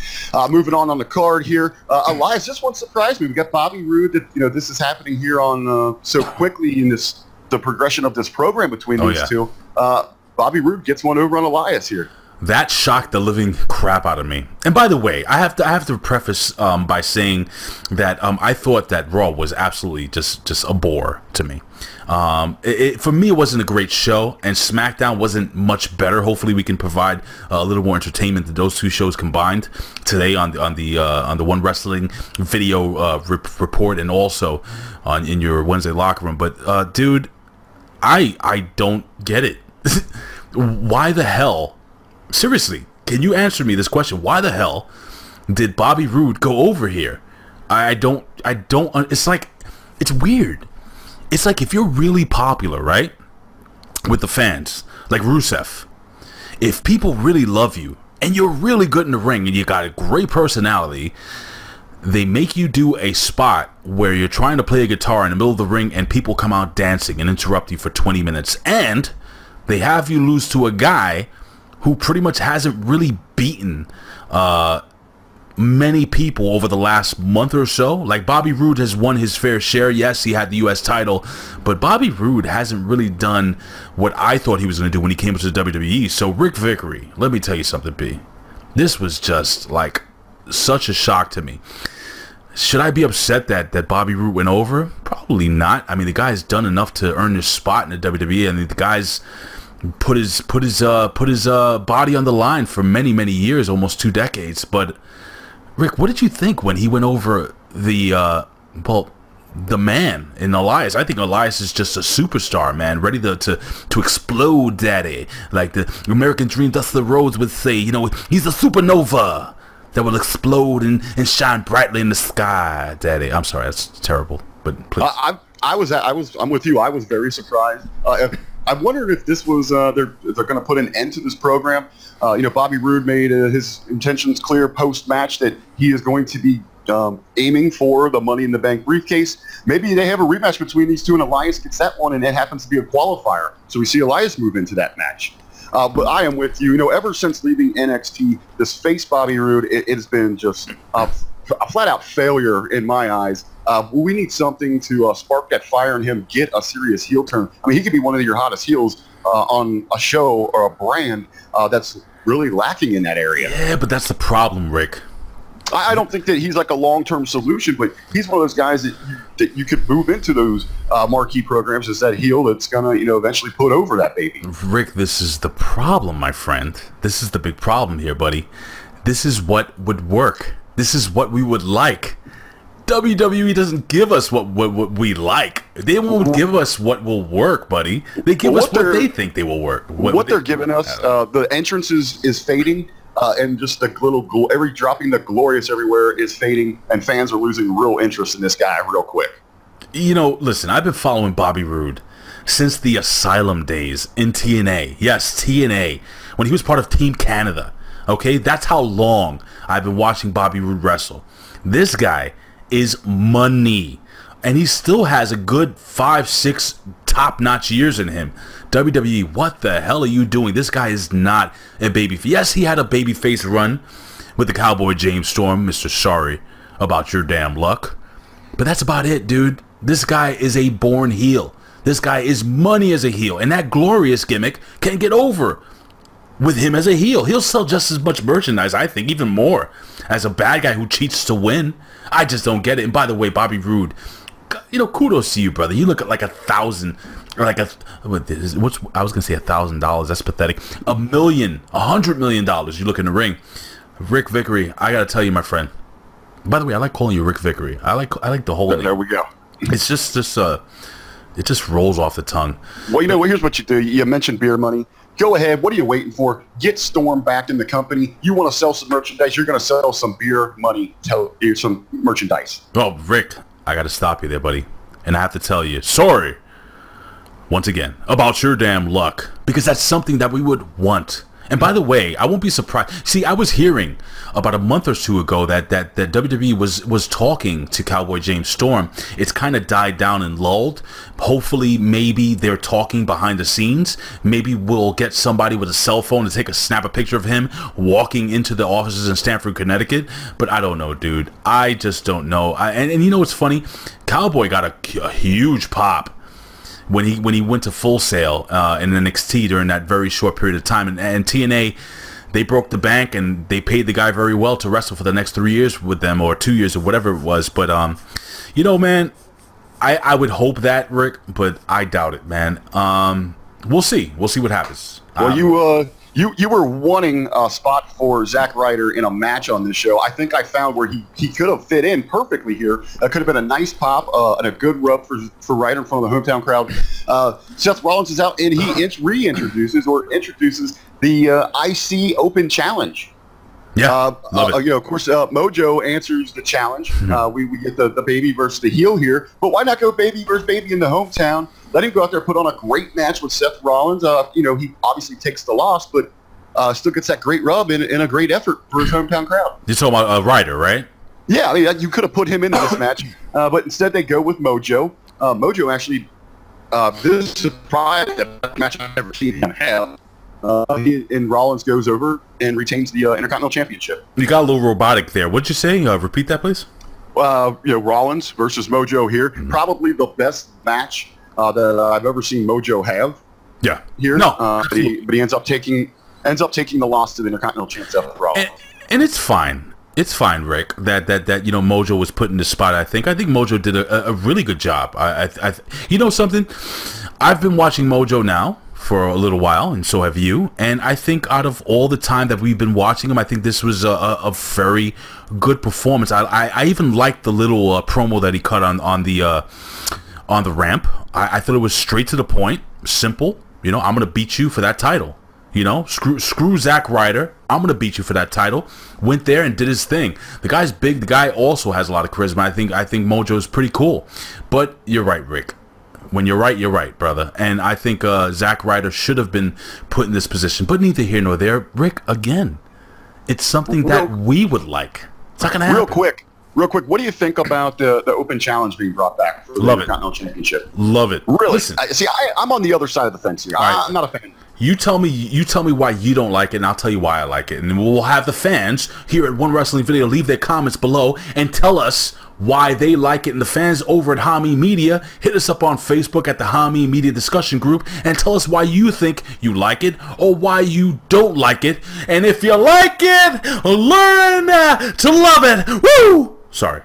Moving on the card here, Elias, this one surprised me. We got Bobby Roode. That this is happening here on so quickly in the progression of this program between these two. Bobby Roode gets one over on Elias here. That shocked the living crap out of me. And by the way, I have to preface by saying that I thought that Raw was absolutely just a bore to me. For me, it wasn't a great show, and Smackdown wasn't much better. Hopefully, we can provide a little more entertainment than those two shows combined today on the One Wrestling video report, and also in your Wednesday locker room. But dude, I don't get it. Why the hell? Seriously, can you answer me this question? Why the hell did Bobby Roode go over here? I don't, it's like, it's weird. It's like if you're really popular, right, with the fans, like Rusev, if people really love you and you're really good in the ring and you got a great personality, they make you do a spot where you're trying to play a guitar in the middle of the ring and people come out dancing and interrupt you for 20 minutes. And they have you lose to a guy who pretty much hasn't really beaten many people over the last month or so. Like, Bobby Roode has won his fair share. Yes, he had the U.S. title, but Bobby Roode hasn't really done what I thought he was going to do when he came to the WWE. So, Ric Vickery, let me tell you something, B. This was just, like, such a shock to me. Should I be upset that Bobby Roode went over? Probably not. I mean, the guy's done enough to earn his spot in the WWE. I mean, the guy's put his body on the line for many years, almost 2 decades. But Rick, what did you think when he went over the man in Elias? I think Elias is just a superstar, man, ready to explode, daddy. Like the American Dream, Dusty Rhodes would say, you know, he's a supernova that will explode and shine brightly in the sky, daddy. I'm sorry, that's terrible, but please. I'm with you. I was very surprised. I wondered if this was they're going to put an end to this program. You know, Bobby Roode made his intentions clear post-match that he is going to be aiming for the Money in the Bank briefcase. Maybe they have a rematch between these two, and Elias gets that one, and it happens to be a qualifier. So we see Elias move into that match. But I am with you. You know, ever since leaving NXT, this face Bobby Roode, it has been just a flat-out failure in my eyes. We need something to spark that fire in him, get a serious heel turn. I mean, he could be one of your hottest heels on a show or a brand that's really lacking in that area. Yeah, but that's the problem, Rick. I don't think that he's like a long-term solution, but he's one of those guys that you could move into those marquee programs as that heel that's gonna, you know, eventually put over that baby. Rick, this is the problem, my friend. This is the big problem here, buddy. This is what would work. This is what we would like. WWE doesn't give us what we like. They won't give us what will work, buddy. They give us what they think they will work. What they're giving us, the entrance is fading. And just the little every dropping the glorious everywhere is fading, and fans are losing real interest in this guy real quick. You know, listen, I've been following Bobby Roode since the Asylum days in TNA. Yes, TNA, when he was part of Team Canada. Okay, that's how long I've been watching Bobby Roode wrestle. This guy is money, and he still has a good 5-6 top-notch years in him. WWE, what the hell are you doing? This guy is not a baby. Yes, he had a babyface run with the Cowboy James Storm. Mr. Sorry about your damn luck. But that's about it, dude. This guy is a born heel. This guy is money as a heel. And that glorious gimmick can get over with him as a heel. He'll sell just as much merchandise, I think, even more, as a bad guy who cheats to win. I just don't get it. And by the way, Bobby Roode, you know, kudos to you, brother. You look at like 1,000, or like I was gonna say $1,000. That's pathetic. $100 million. You look in the ring. Ric Vickery, I gotta tell you, my friend. By the way, I like calling you Ric Vickery. I like the whole name. There we go. It's just it just rolls off the tongue. Well, you know, here's what you do. You mentioned beer money. Go ahead. What are you waiting for? Get Storm back in the company. You want to sell some merchandise? You're going to sell some beer money. Tell you some merchandise. Oh, Rick, I got to stop you there, buddy. And I have to tell you, sorry, once again, about your damn luck. Because that's something that we would want. And by the way, I won't be surprised. See, I was hearing about a month or two ago that WWE was talking to Cowboy James Storm. It's kind of died down and lulled. Hopefully, maybe they're talking behind the scenes. Maybe we'll get somebody with a cell phone to snap a picture of him walking into the offices in Stamford, Connecticut. But I don't know, dude. I just don't know. And you know what's funny? Cowboy got a huge pop when he went to Full Sail in NXT during that very short period of time, and TNA, they broke the bank and they paid the guy very well to wrestle for the next 3 years with them, or 2 years, or whatever it was. But you know, man, I would hope that, Rick, but I doubt it, man. We'll see what happens. Well, you were wanting a spot for Zack Ryder in a match on this show. I think I found where he could have fit in perfectly here. That could have been a nice pop and a good rub for Ryder in front of the hometown crowd. Seth Rollins is out, and he introduces the IC Open Challenge. Yeah, love it. You know, of course, Mojo answers the challenge. We get the baby versus the heel here, but why not go baby versus baby in the hometown? Let him go out there, put on a great match with Seth Rollins. You know, he obviously takes the loss, but still gets that great rub and a great effort for his hometown crowd. You're talking about Ryder, right? Yeah, I mean, you could have put him into this match, but instead they go with Mojo. Mojo actually, this is surprised that match I've never seen him have. And Rollins goes over and retains the Intercontinental Championship. You got a little robotic there. What'd you say? Repeat that, please. You know, Rollins versus Mojo here. Probably the best match that I've ever seen Mojo have. Yeah. Here. No. But he ends up taking the loss to the Intercontinental Champion, Seth Rollins. And it's fine. It's fine, Rick. That you know, Mojo was put in the spot. I think Mojo did a really good job. You know something? I've been watching Mojo now for a little while, and so have you. And I think out of all the time that we've been watching him, I think this was a very good performance. I even liked the little promo that he cut on the ramp. I thought it was straight to the point, simple. You know, I'm gonna beat you for that title. You know, screw Zack Ryder. I'm gonna beat you for that title. Went there and did his thing. The guy's big. The guy also has a lot of charisma. I think Mojo is pretty cool. But you're right, Rick. When you're right, brother. And I think Zack Ryder should have been put in this position. But neither here nor there. Rick, again, it's something that we would like. It's not gonna happen. Real quick, what do you think about the Open Challenge being brought back for the Intercontinental Championship? Love it. Really? Listen, I'm on the other side of the fence here. I'm not a fan. You tell me why you don't like it, and I'll tell you why I like it. And we'll have the fans here at One Wrestling Video leave their comments below and tell us why they like it. And the fans over at Hami Media, hit us up on Facebook at the Hami Media discussion group and tell us why you think you like it or why you don't like it. And if you like it, learn to love it. Woo! Sorry.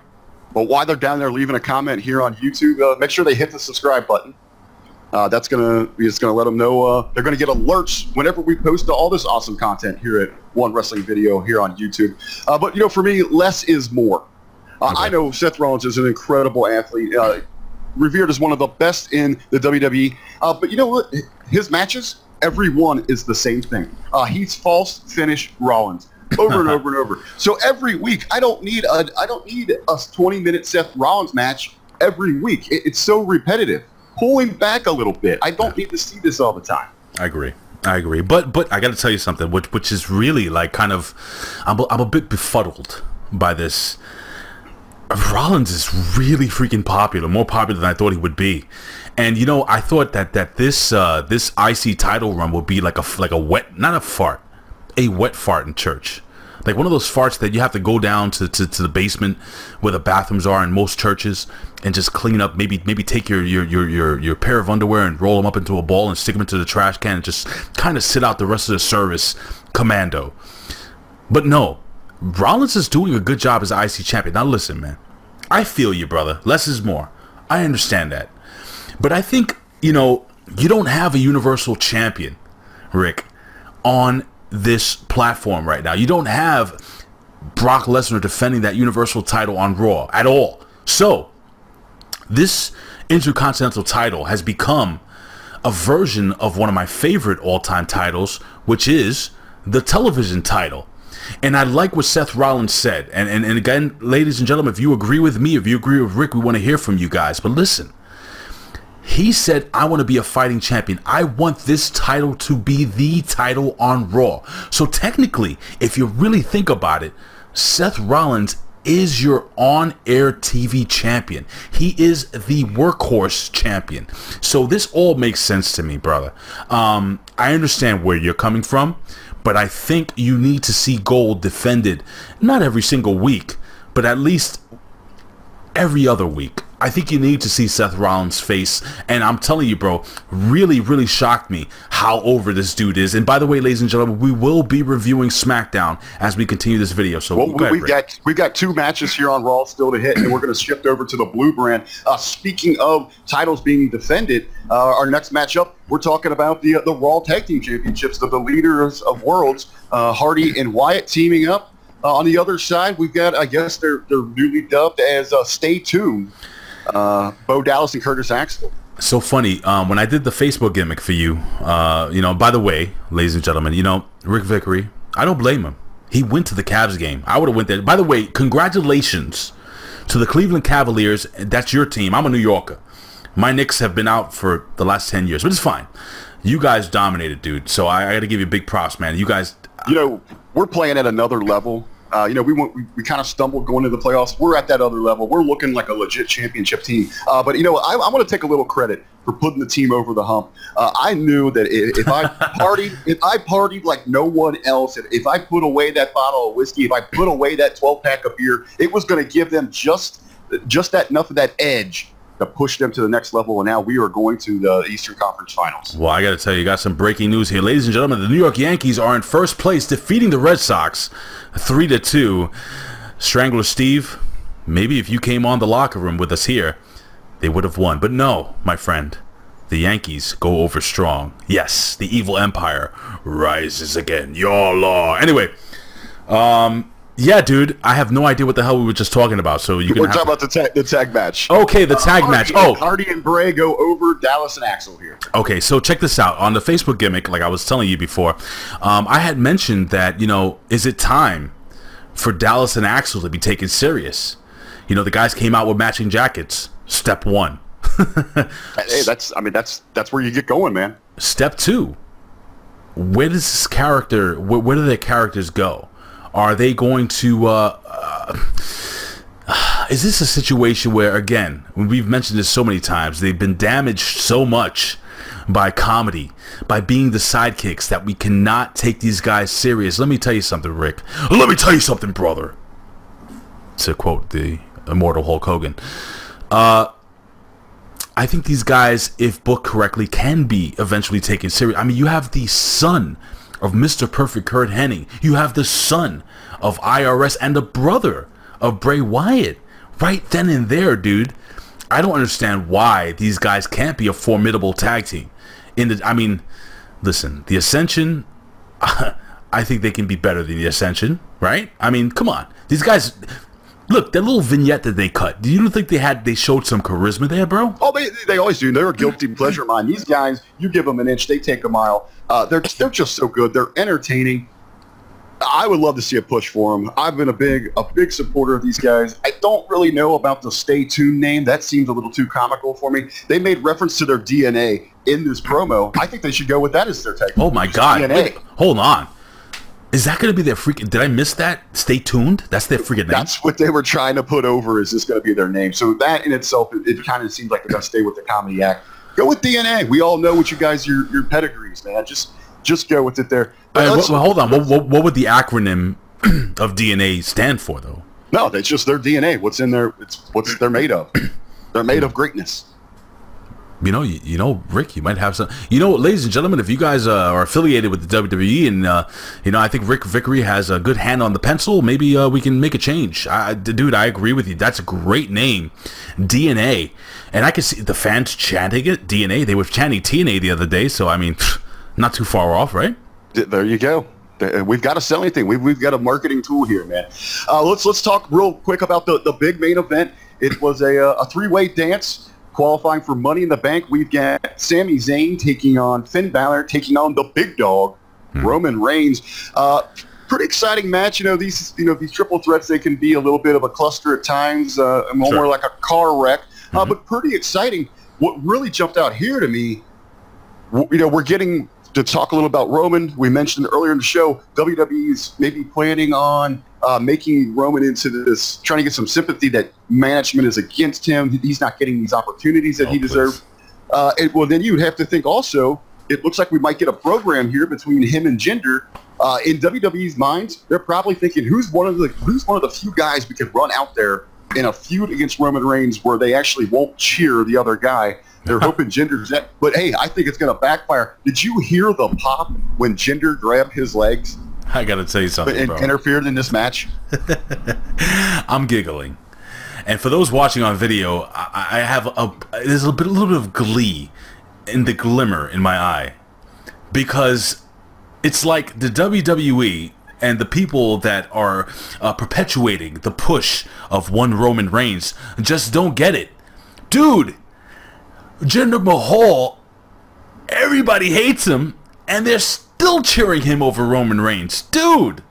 But while they're down there leaving a comment here on YouTube, make sure they hit the subscribe button. That's gonna let them know they're gonna get alerts whenever we post all this awesome content here at One Wrestling Video here on YouTube. But you know, for me, less is more. Okay. I know Seth Rollins is an incredible athlete, revered as one of the best in the WWE. But you know what? His matches, every one is the same thing. He's false finish Rollins over and over and over. So every week, I don't need a 20-minute Seth Rollins match every week. It's so repetitive. Pull him back a little bit. I don't need to see this all the time. I agree. But I got to tell you something, which is really like kind of, I'm a bit befuddled by this. Rollins is really freaking popular, more popular than I thought he would be. And you know, I thought that this IC title run would be like a wet, not a fart, a wet fart in church. Like one of those farts that you have to go down to the basement where the bathrooms are in most churches and just clean up. Maybe take your pair of underwear and roll them up into a ball and stick them into the trash can and just kind of sit out the rest of the service commando. But no, Rollins is doing a good job as IC champion. Now listen, man, I feel you, brother. Less is more. I understand that. But I think, you know, you don't have a Universal Champion, Rick, on this platform right now. You don't have Brock Lesnar defending that Universal title on Raw at all. So this Intercontinental title has become a version of one of my favorite all-time titles, which is the television title. And I like what Seth Rollins said. And again, ladies and gentlemen, if you agree with me, if you agree with Rick, we want to hear from you guys. But listen, he said, I want to be a fighting champion. I want this title to be the title on Raw. So technically, if you really think about it, Seth Rollins is your on-air TV champion. He is the workhorse champion. So this all makes sense to me, brother. I understand where you're coming from, but I think you need to see gold defended, not every single week, but at least every other week. I think you need to see Seth Rollins' face, and I'm telling you, bro, really shocked me how over this dude is. And by the way, ladies and gentlemen, we will be reviewing Smackdown as we continue this video. So well, we've got 2 matches here on Raw still to hit, and we're going to shift over to the Blue brand. Speaking of titles being defended, our next matchup, we're talking about the Raw Tag Team Championships of the leaders of worlds, Hardy and Wyatt teaming up. On the other side, we've got, I guess they're newly dubbed as Stay Tuned. Bo Dallas and Curtis Axel. So funny, when I did the Facebook gimmick for you, you know, by the way, ladies and gentlemen, you know, Ric Vickery, I don't blame him. He went to the Cavs game. I would have went there. By the way, congratulations to the Cleveland Cavaliers. That's your team. I'm a New Yorker. My Knicks have been out for the last 10 years, but it's fine. You guys dominated, dude. So I got to give you big props, man. You guys, you know, we're playing at another we kind of stumbled going to the playoffs. We're at that other level. We're looking like a legit championship team. But you know, I want to take a little credit for putting the team over the hump. I knew that if I partied like no one else, if I put away that bottle of whiskey, if I put away that 12-pack of beer, it was going to give them just that enough of that edge to push them to the next level, and now we are going to the Eastern Conference Finals. Well, I got to tell you, got some breaking news here. Ladies and gentlemen, the New York Yankees are in first place, defeating the Red Sox 3-2. Strangler Steve, maybe if you came on the locker room with us here, they would have won. But no, my friend. The Yankees go over strong. Yes, the evil empire rises again. Your law. Anyway, yeah, dude, I have no idea what the hell we were just talking about. So we're talking about the tag match. Okay, the tag match. Oh, Hardy and Bray go over Dallas and Axel here. Okay, so check this out. On the Facebook gimmick, like I was telling you before, I had mentioned that, you know, is it time for Dallas and Axel to be taken serious? You know, the guys came out with matching jackets. Step one. Hey, that's where you get going, man. Step two. Where does this character? Where do their characters go? Are they going to? Is this a situation where, again, we've mentioned this so many times, they've been damaged so much by comedy, by being the sidekicks, that we cannot take these guys serious? Let me tell you something, Rick. Let me tell you something, brother. To quote the immortal Hulk Hogan. I think these guys, if booked correctly, can be eventually taken serious. I mean, you have the son of Mr. Perfect Kurt Hennig. You have the son of IRS and the brother of Bray Wyatt. Right then and there, dude. I don't understand why these guys can't be a formidable tag team. I mean, listen, the Ascension, I think they can be better than the Ascension, right? I mean, come on. These guys... Look, that little vignette that they cut. Do you think they showed some charisma there, bro? Oh, they always do. They're a guilty pleasure of mine. These guys, you give them an inch, they take a mile. They're just so good. They're entertaining. I would love to see a push for them. I've been a big supporter of these guys. I don't really know about the Stay Tuned name. That seems a little too comical for me. They made reference to their DNA in this promo. I think they should go with that as their tag. Oh my God! Wait, hold on. Is that going to be their freaking... Did I miss that? Stay Tuned? That's their freaking name? That's what they were trying to put over. Is this going to be their name? So that in itself, it kind of seems like they're going to stay with the comedy act. Go with DNA. We all know what you guys, your pedigrees, man. Just go with it there. Well, hold on. What would the acronym of DNA stand for, though? No, that's just their DNA. What's in there? It's what they're made of. They're made of greatness. You know, Rick, you might have some. You know, ladies and gentlemen, if you guys are affiliated with the WWE, and I think Ric Vickery has a good hand on the pencil, maybe we can make a change. Dude, I agree with you. That's a great name, DNA, and I can see the fans chanting it. DNA. They were chanting TNA the other day, so I mean, not too far off, right? There you go. We've got to sell anything. We've got a marketing tool here, man. Let's talk real quick about the big main event. It was a three-way dance. Qualifying for Money in the Bank, we've got Sami Zayn taking on Finn Balor, taking on the big dog, Roman Reigns. Pretty exciting match. These triple threats, they can be a little bit of a cluster at times, more like a car wreck, but pretty exciting. What really jumped out here to me, we're getting to talk a little about Roman. We mentioned earlier in the show, WWE's maybe planning on making Roman into this, trying to get some sympathy that management is against him. He's not getting these opportunities that he deserves. Well, then you'd have to think also, it looks like we might get a program here between him and Jinder. In WWE's minds, they're probably thinking, who's one of the few guys we could run out there in a feud against Roman Reigns where they actually won't cheer the other guy. They're hoping Jinder's that. But, hey, I think it's going to backfire. Did you hear the pop when Jinder grabbed his legs? I got to tell you something, bro. Interfered in this match? I'm giggling. And for those watching on video, I have there's a little bit of glee in the glimmer in my eye. Because it's like the WWE and the people that are perpetuating the push of one Roman Reigns just don't get it. Dude, Jinder Mahal, everybody hates him, and they're still cheering him over Roman Reigns. Dude,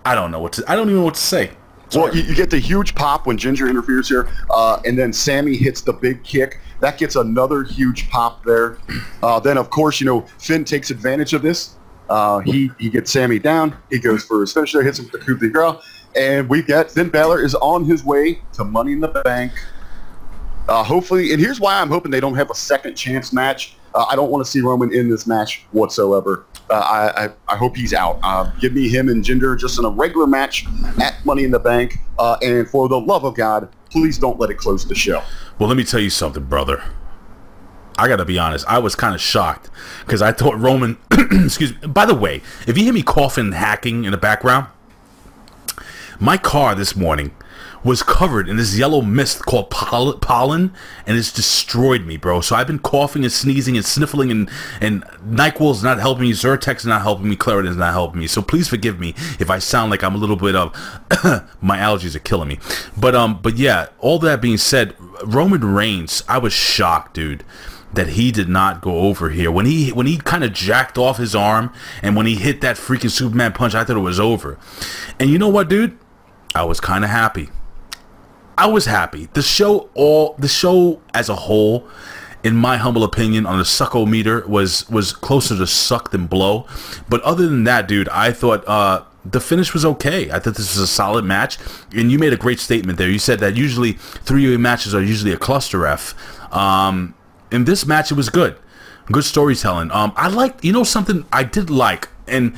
I don't even know what to say. Well, you get the huge pop when Jinder interferes here, and then Sami hits the big kick. That gets another huge pop there. Then, of course, Finn takes advantage of this. He gets Sami down. He goes for his finisher, hits him with the coup de grace. And we've got Finn Balor is on his way to Money in the Bank. Hopefully, and here's why I'm hoping they don't have a second chance match. I don't want to see Roman in this match whatsoever. I hope he's out. Give me him and Jinder just in a regular match at Money in the Bank. And for the love of God, please don't let it close the show. Well, let me tell you something, brother. I got to be honest. I was kind of shocked because I thought Roman... excuse me. By the way, if you hear me coughing and hacking in the background, My car this morning was covered in this yellow mist called pollen, and it's destroyed me, bro. So I've been coughing and sneezing and sniffling, and NyQuil's not helping me, Zyrtex is not helping me, Claritin is not helping me. So please forgive me if I sound like I'm a little bit of my allergies are killing me. But yeah, all that being said, Roman Reigns, I was shocked, dude, that he did not go over here. When he kind of jacked off his arm, and when he hit that freaking Superman punch, I thought it was over. And you know what, dude? I was kind of happy. I was happy. The show as a whole, in my humble opinion, on the suckometer was closer to suck than blow. But other than that, dude, I thought the finish was okay. I thought this was a solid match, and you made a great statement there. You said that usually three-way matches are usually a cluster F. In this match, it was good. Good storytelling. I liked, you know, something I did like, and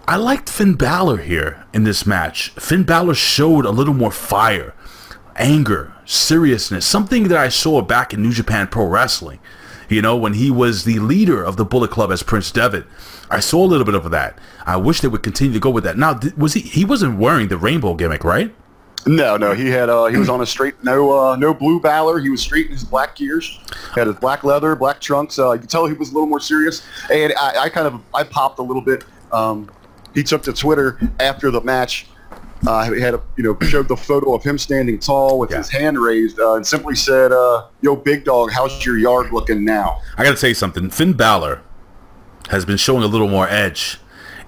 I liked Finn Balor here in this match. Finn Balor showed a little more fire, anger, seriousness, something that I saw back in New Japan Pro Wrestling, you know, when he was the leader of the Bullet Club as Prince Devitt. I saw a little bit of that. I wish they would continue to go with that. Now, was he wasn't wearing the rainbow gimmick, right? No, he had he was on a straight no blue Balor. He was straight in his black gears, had his black leather, black trunks. You could tell he was a little more serious, and I popped a little bit. He took to Twitter after the match. He had showed the photo of him standing tall with his hand raised, and simply said, "Yo, big dog, how's your yard looking now?" I gotta tell you something. Finn Balor has been showing a little more edge,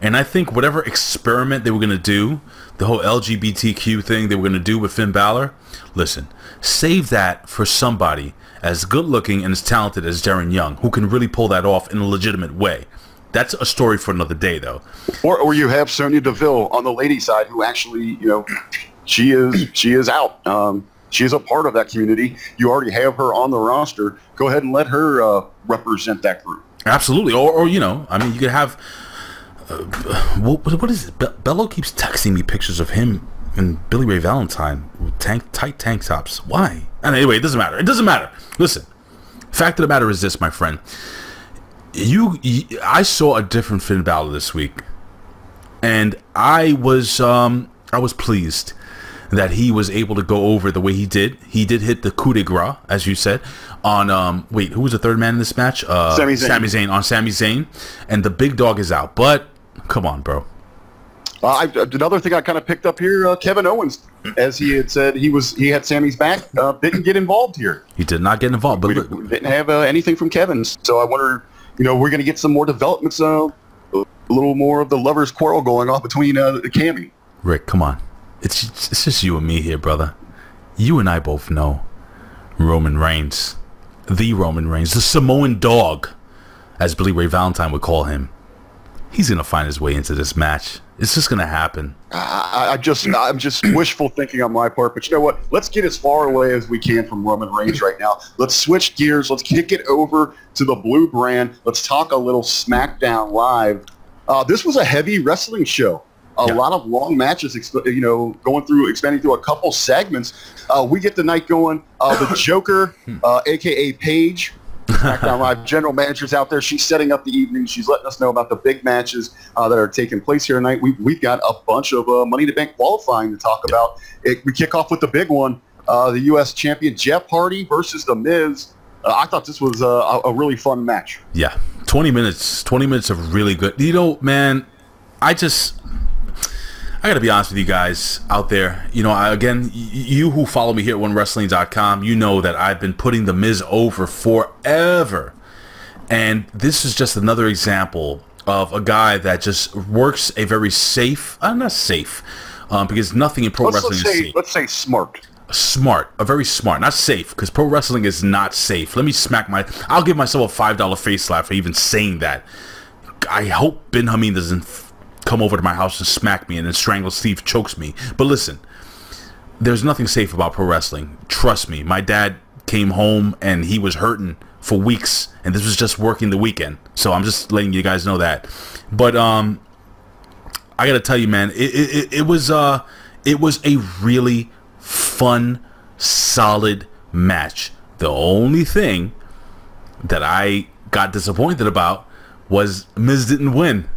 and I think whatever experiment they were gonna do, the whole LGBTQ thing they were gonna do with Finn Balor, listen, save that for somebody as good looking and as talented as Darren Young, who can really pull that off in a legitimate way. That's a story for another day, though. Or you have Sonya Deville on the lady side, who actually, she is out. She is a part of that community. You already have her on the roster. Go ahead and let her represent that group. Absolutely. Or I mean, you could have. What is it? Bello keeps texting me pictures of him and Billy Ray Valentine with tight tank tops. Why? And anyway, it doesn't matter. It doesn't matter. Listen, fact of the matter is this, my friend. I saw a different Finn Balor this week, and I was pleased that he was able to go over the way he did. He did hit the coup de grace, as you said, on wait, who was the third man in this match? Sami Zayn. Sami Zayn, on Sami Zayn, and the big dog is out. But come on, bro. Another thing I kind of picked up here, Kevin Owens, as he had said, he had Sami's back, didn't get involved here. He did not get involved, but we didn't have anything from Kevin. So I wonder. We're going to get some more developments, a little more of the lovers' quarrel going on between Cammy. Rick, come on. It's just you and me here, brother. You and I both know Roman Reigns, the Samoan dog, as Billy Ray Valentine would call him. He's going to find his way into this match. It's just going to happen. I'm just wishful thinking on my part, but you know what? Let's get as far away as we can from Roman Reigns right now. Let's switch gears. Let's kick it over to the blue brand. Let's talk a little Smackdown Live. This was a heavy wrestling show. A lot of long matches, expanding through a couple segments. We get the night going. The Joker, a.k.a. Paige, Smackdown Live general manager's out there. She's setting up the evening. She's letting us know about the big matches that are taking place here tonight. We've got a bunch of Money in the Bank qualifying to talk about. We kick off with the big one, the U.S. champion Jeff Hardy versus The Miz. I thought this was a really fun match. Yeah, 20 minutes of really good. Man, I got to be honest with you guys out there. Again, you who follow me here at OneWrestling.com, you know that I've been putting The Miz over forever. And this is just another example of a guy that just works a very safe, not safe, because nothing in pro wrestling is safe. Let's say smart. Very smart, not safe, because pro wrestling is not safe. Let me I'll give myself a $5 face slap for even saying that. I hope Ben Hameen doesn't come over to my house and smack me and then strangle Steve chokes me. But listen, there's nothing safe about pro wrestling. Trust me. My dad came home and he was hurting for weeks, and this was just working the weekend. So I'm just letting you guys know that. But I gotta tell you, man, it was a really fun, solid match. The only thing that I got disappointed about was Miz didn't win.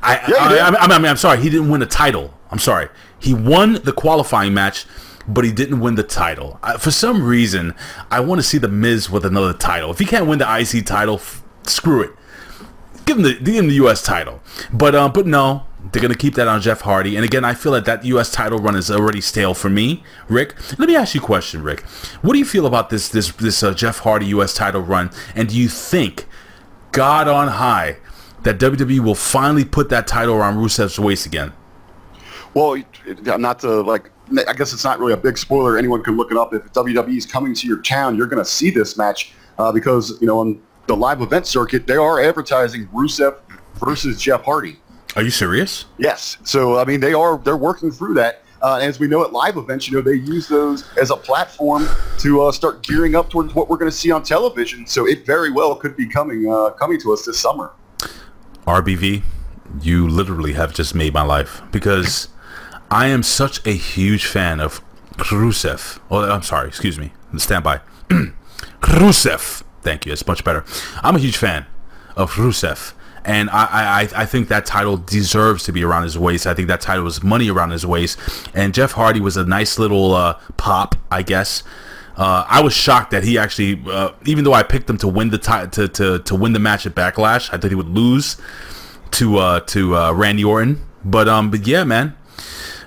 I'm sorry, he didn't win a title. I'm sorry. He won the qualifying match, but he didn't win the title. For some reason, I want to see the Miz with another title. If he can't win the IC title, screw it. Give him the US title. But no, they're gonna keep that on Jeff Hardy. And again, I feel that US title run is already stale for me. Rick, let me ask you a question, Rick. What do you feel about this Jeff Hardy US title run? And do you think, God on high, that WWE will finally put that title around Rusev's waist again? Well, not to I guess it's not really a big spoiler. Anyone can look it up. If WWE is coming to your town, you're going to see this match because on the live event circuit, they are advertising Rusev versus Jeff Hardy. Are you serious? Yes. So I mean, they're working through that. As we know at live events, they use those as a platform to start gearing up towards what we're going to see on television. So it very well could be coming to us this summer. RBV, you literally have just made my life, because I am such a huge fan of Rusev. Oh, I'm sorry. Excuse me. Stand by. Rusev. Thank you. It's much better. I'm a huge fan of Rusev. And I think that title deserves to be around his waist. I think that title was money around his waist. And Jeff Hardy was a nice little pop, I guess. I was shocked that he actually, even though I picked him to win the to win the match at Backlash, I thought he would lose to Randy Orton. But yeah, man.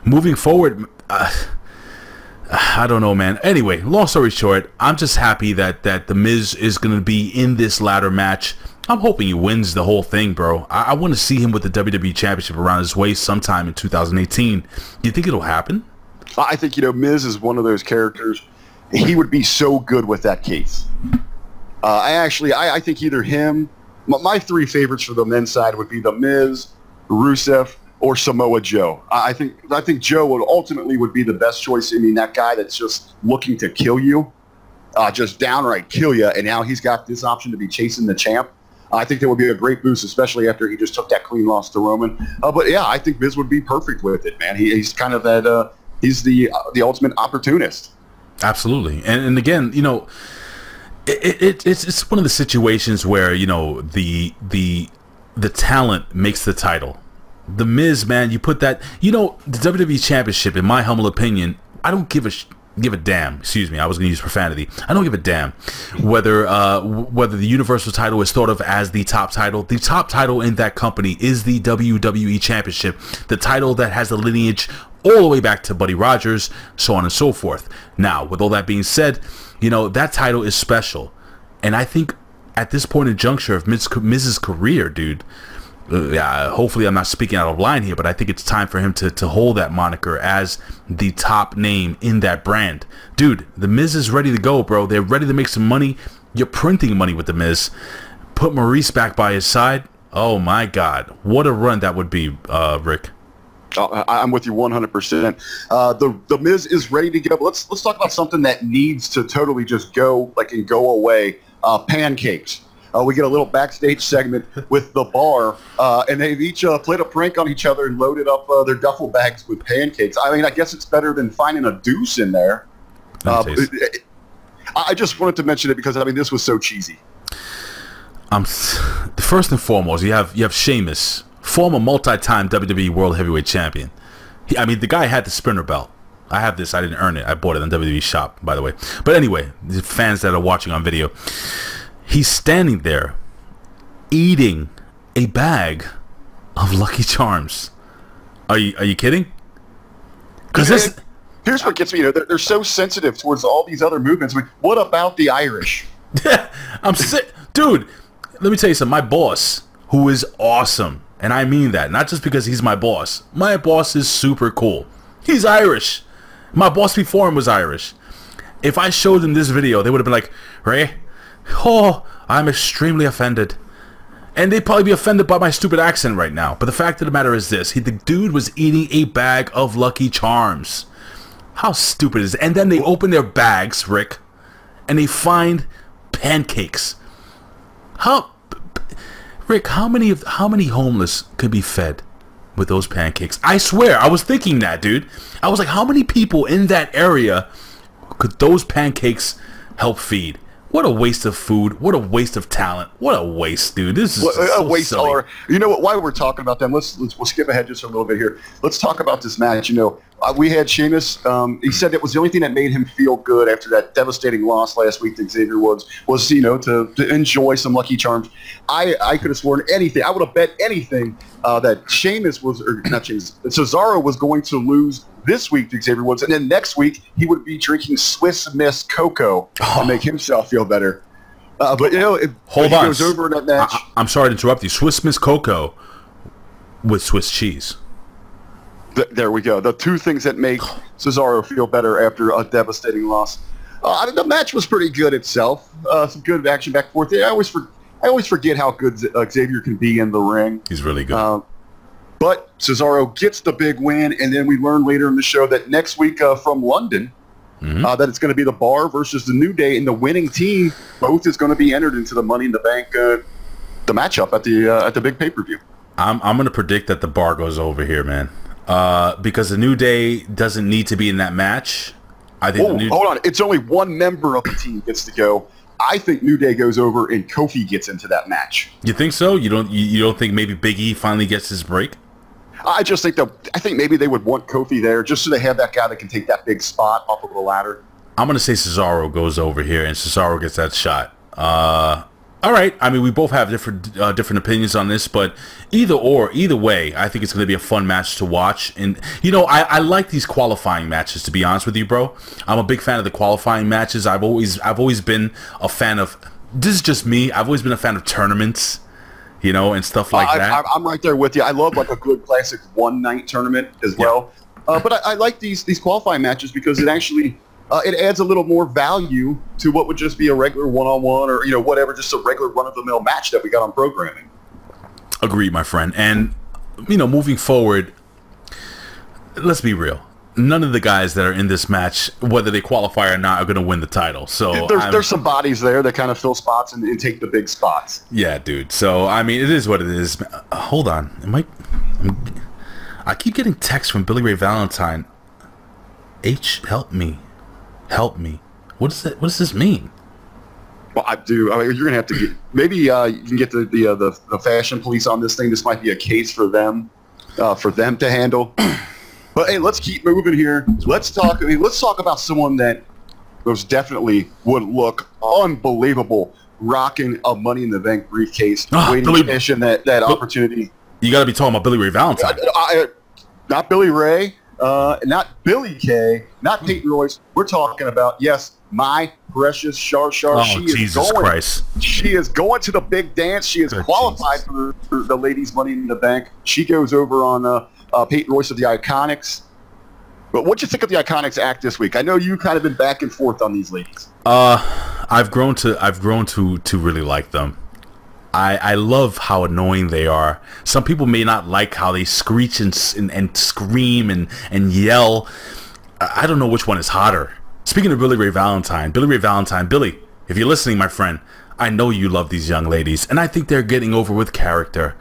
Moving forward, I don't know, man. Anyway, long story short, I'm just happy that The Miz is going to be in this ladder match. I'm hoping he wins the whole thing, bro. I want to see him with the WWE Championship around his waist sometime in 2018. Do you think it'll happen? I think, Miz is one of those characters. He would be so good with that case. I think either him, my three favorites for the men's side would be The Miz, Rusev, or Samoa Joe. I think Joe would be the best choice. I mean, that guy that's just looking to kill you, just downright kill you, and now he's got this option to be chasing the champ. I think that would be a great boost, especially after he just took that clean loss to Roman. But yeah, I think Miz would be perfect with it, man. He's kind of that. He's the ultimate opportunist. Absolutely, and again, it's one of the situations where the talent makes the title. The Miz, man, you put that, the WWE Championship, in my humble opinion, I don't give a damn. Excuse me, I was going to use profanity. I don't give a damn whether the Universal title is thought of as the top title. The top title in that company is the WWE Championship, the title that has the lineage all the way back to Buddy Rogers, so on and so forth. Now, with all that being said, that title is special, and I think at this point in juncture of Miz's career, dude. Hopefully I'm not speaking out of line here, but I think it's time for him to hold that moniker as the top name in that brand. Dude, The Miz is ready to go, bro. They're ready to make some money. You're printing money with The Miz. Put Maurice back by his side. Oh, my God. What a run that would be, Rick. I'm with you 100%. The Miz is ready to go. Let's talk about something that needs to totally just go away. Pancakes. We get a little backstage segment with the Bar, and they've each played a prank on each other and loaded up their duffel bags with pancakes. I mean, I guess it's better than finding a deuce in there. I just wanted to mention it because, I mean, this was so cheesy. First and foremost, you have Sheamus, former multi-time WWE World Heavyweight Champion. The guy had the sprinter belt. I have this. I didn't earn it. I bought it on WWE Shop, by the way. But anyway, the fans that are watching on video, he's standing there eating a bag of Lucky Charms. Are you kidding? Because here's what gets me. They're so sensitive towards all these other movements. I mean, what about the Irish? I'm sick, dude. Let me tell you something. My boss, who is awesome, and I mean that, not just because he's my boss. My boss is super cool. He's Irish. My boss before him was Irish. If I showed them this video, they would have been like, Ray, oh, I'm extremely offended. And they'd probably be offended by my stupid accent right now. But the fact of the matter is this. The dude was eating a bag of Lucky Charms. How stupid is it? And then they open their bags, Rick, and they find pancakes. Rick, how many homeless could be fed with those pancakes? I swear, I was thinking that, dude. I was like, how many people in that area could those pancakes help feed? What a waste of food. What a waste of talent. What a waste, dude. This is a waste. silly. Or you know what? While we're talking about them, we'll skip ahead just a little bit here. Let's talk about this match. You know, we had Sheamus. He said it was the only thing that made him feel good after that devastating loss last week to Xavier Woods was you know to enjoy some Lucky Charms. I could have sworn anything. I would have bet anything that Sheamus was or not Sheamus. Cesaro was going to lose this week to Xavier Woods, and then next week he would be drinking Swiss Miss Cocoa to make himself feel better. But you know, if he goes over in that match. I'm sorry to interrupt you. Swiss Miss Cocoa with Swiss cheese. There we go. The two things that make Cesaro feel better after a devastating loss. The match was pretty good itself. Some good action back and forth. I always forget how good Xavier can be in the ring. He's really good. But Cesaro gets the big win, and then we learn later in the show that next week from London, that it's going to be the Bar versus the New Day, and the winning team both is going to be entered into the Money in the Bank, the matchup at the big pay-per-view. I'm going to predict that the Bar goes over here, man, because the New Day doesn't need to be in that match. I think. Hold on, it's only one member of the team gets to go. I think New Day goes over and Kofi gets into that match. You think so? You don't think maybe Big E finally gets his break? I just think I think maybe they would want Kofi there just so they have that guy that can take that big spot off of the ladder. I'm going to say Cesaro goes over here and Cesaro gets that shot. All right. I mean, we both have different opinions on this, but either way, I think it's going to be a fun match to watch. And, you know, I like these qualifying matches, to be honest with you, bro. I'm a big fan of the qualifying matches. I've always been a fan of, this is just me, I've always been a fan of tournaments, you know, and stuff like that. I'm right there with you. I love like a good classic one-night tournament as well. But I like these qualifying matches because it actually it adds a little more value to what would just be a regular one-on-one or, you know, whatever, just a regular run-of-the-mill match that we got on programming. Agreed, my friend. And, you know, moving forward, let's be real. None of the guys that are in this match, whether they qualify or not, are going to win the title. So there's some bodies there that kind of fill spots and take the big spots. Yeah, dude. So, I mean, it is what it is. Hold on. I keep getting texts from Billy Ray Valentine. Help me. Help me. What does this mean? Well, I do. I mean, you're gonna have to get maybe you can get the fashion police on this thing. This might be a case for them to handle. But hey, let's keep moving here. Let's talk. I mean, let's talk about someone that most definitely would look unbelievable rocking a Money in the Bank briefcase, waiting to cash in that opportunity. You got to be talking about Billy Ray Valentine. Not Billy Ray. Not Billy Kay, not Peyton Royce. We're talking about, yes, my precious Char. Oh, Jesus Christ. She is going to the big dance. She is qualified for the ladies' Money in the Bank. She goes over on Peyton Royce of the Iconics. But what'd you think of the Iconics act this week? I know you kind of been back and forth on these ladies. I've grown to really like them. I love how annoying they are. Some people may not like how they screech and scream and yell. I don't know which one is hotter. Speaking of Billy Ray Valentine, Billy, if you're listening, my friend, I know you love these young ladies, and I think they're getting over with character,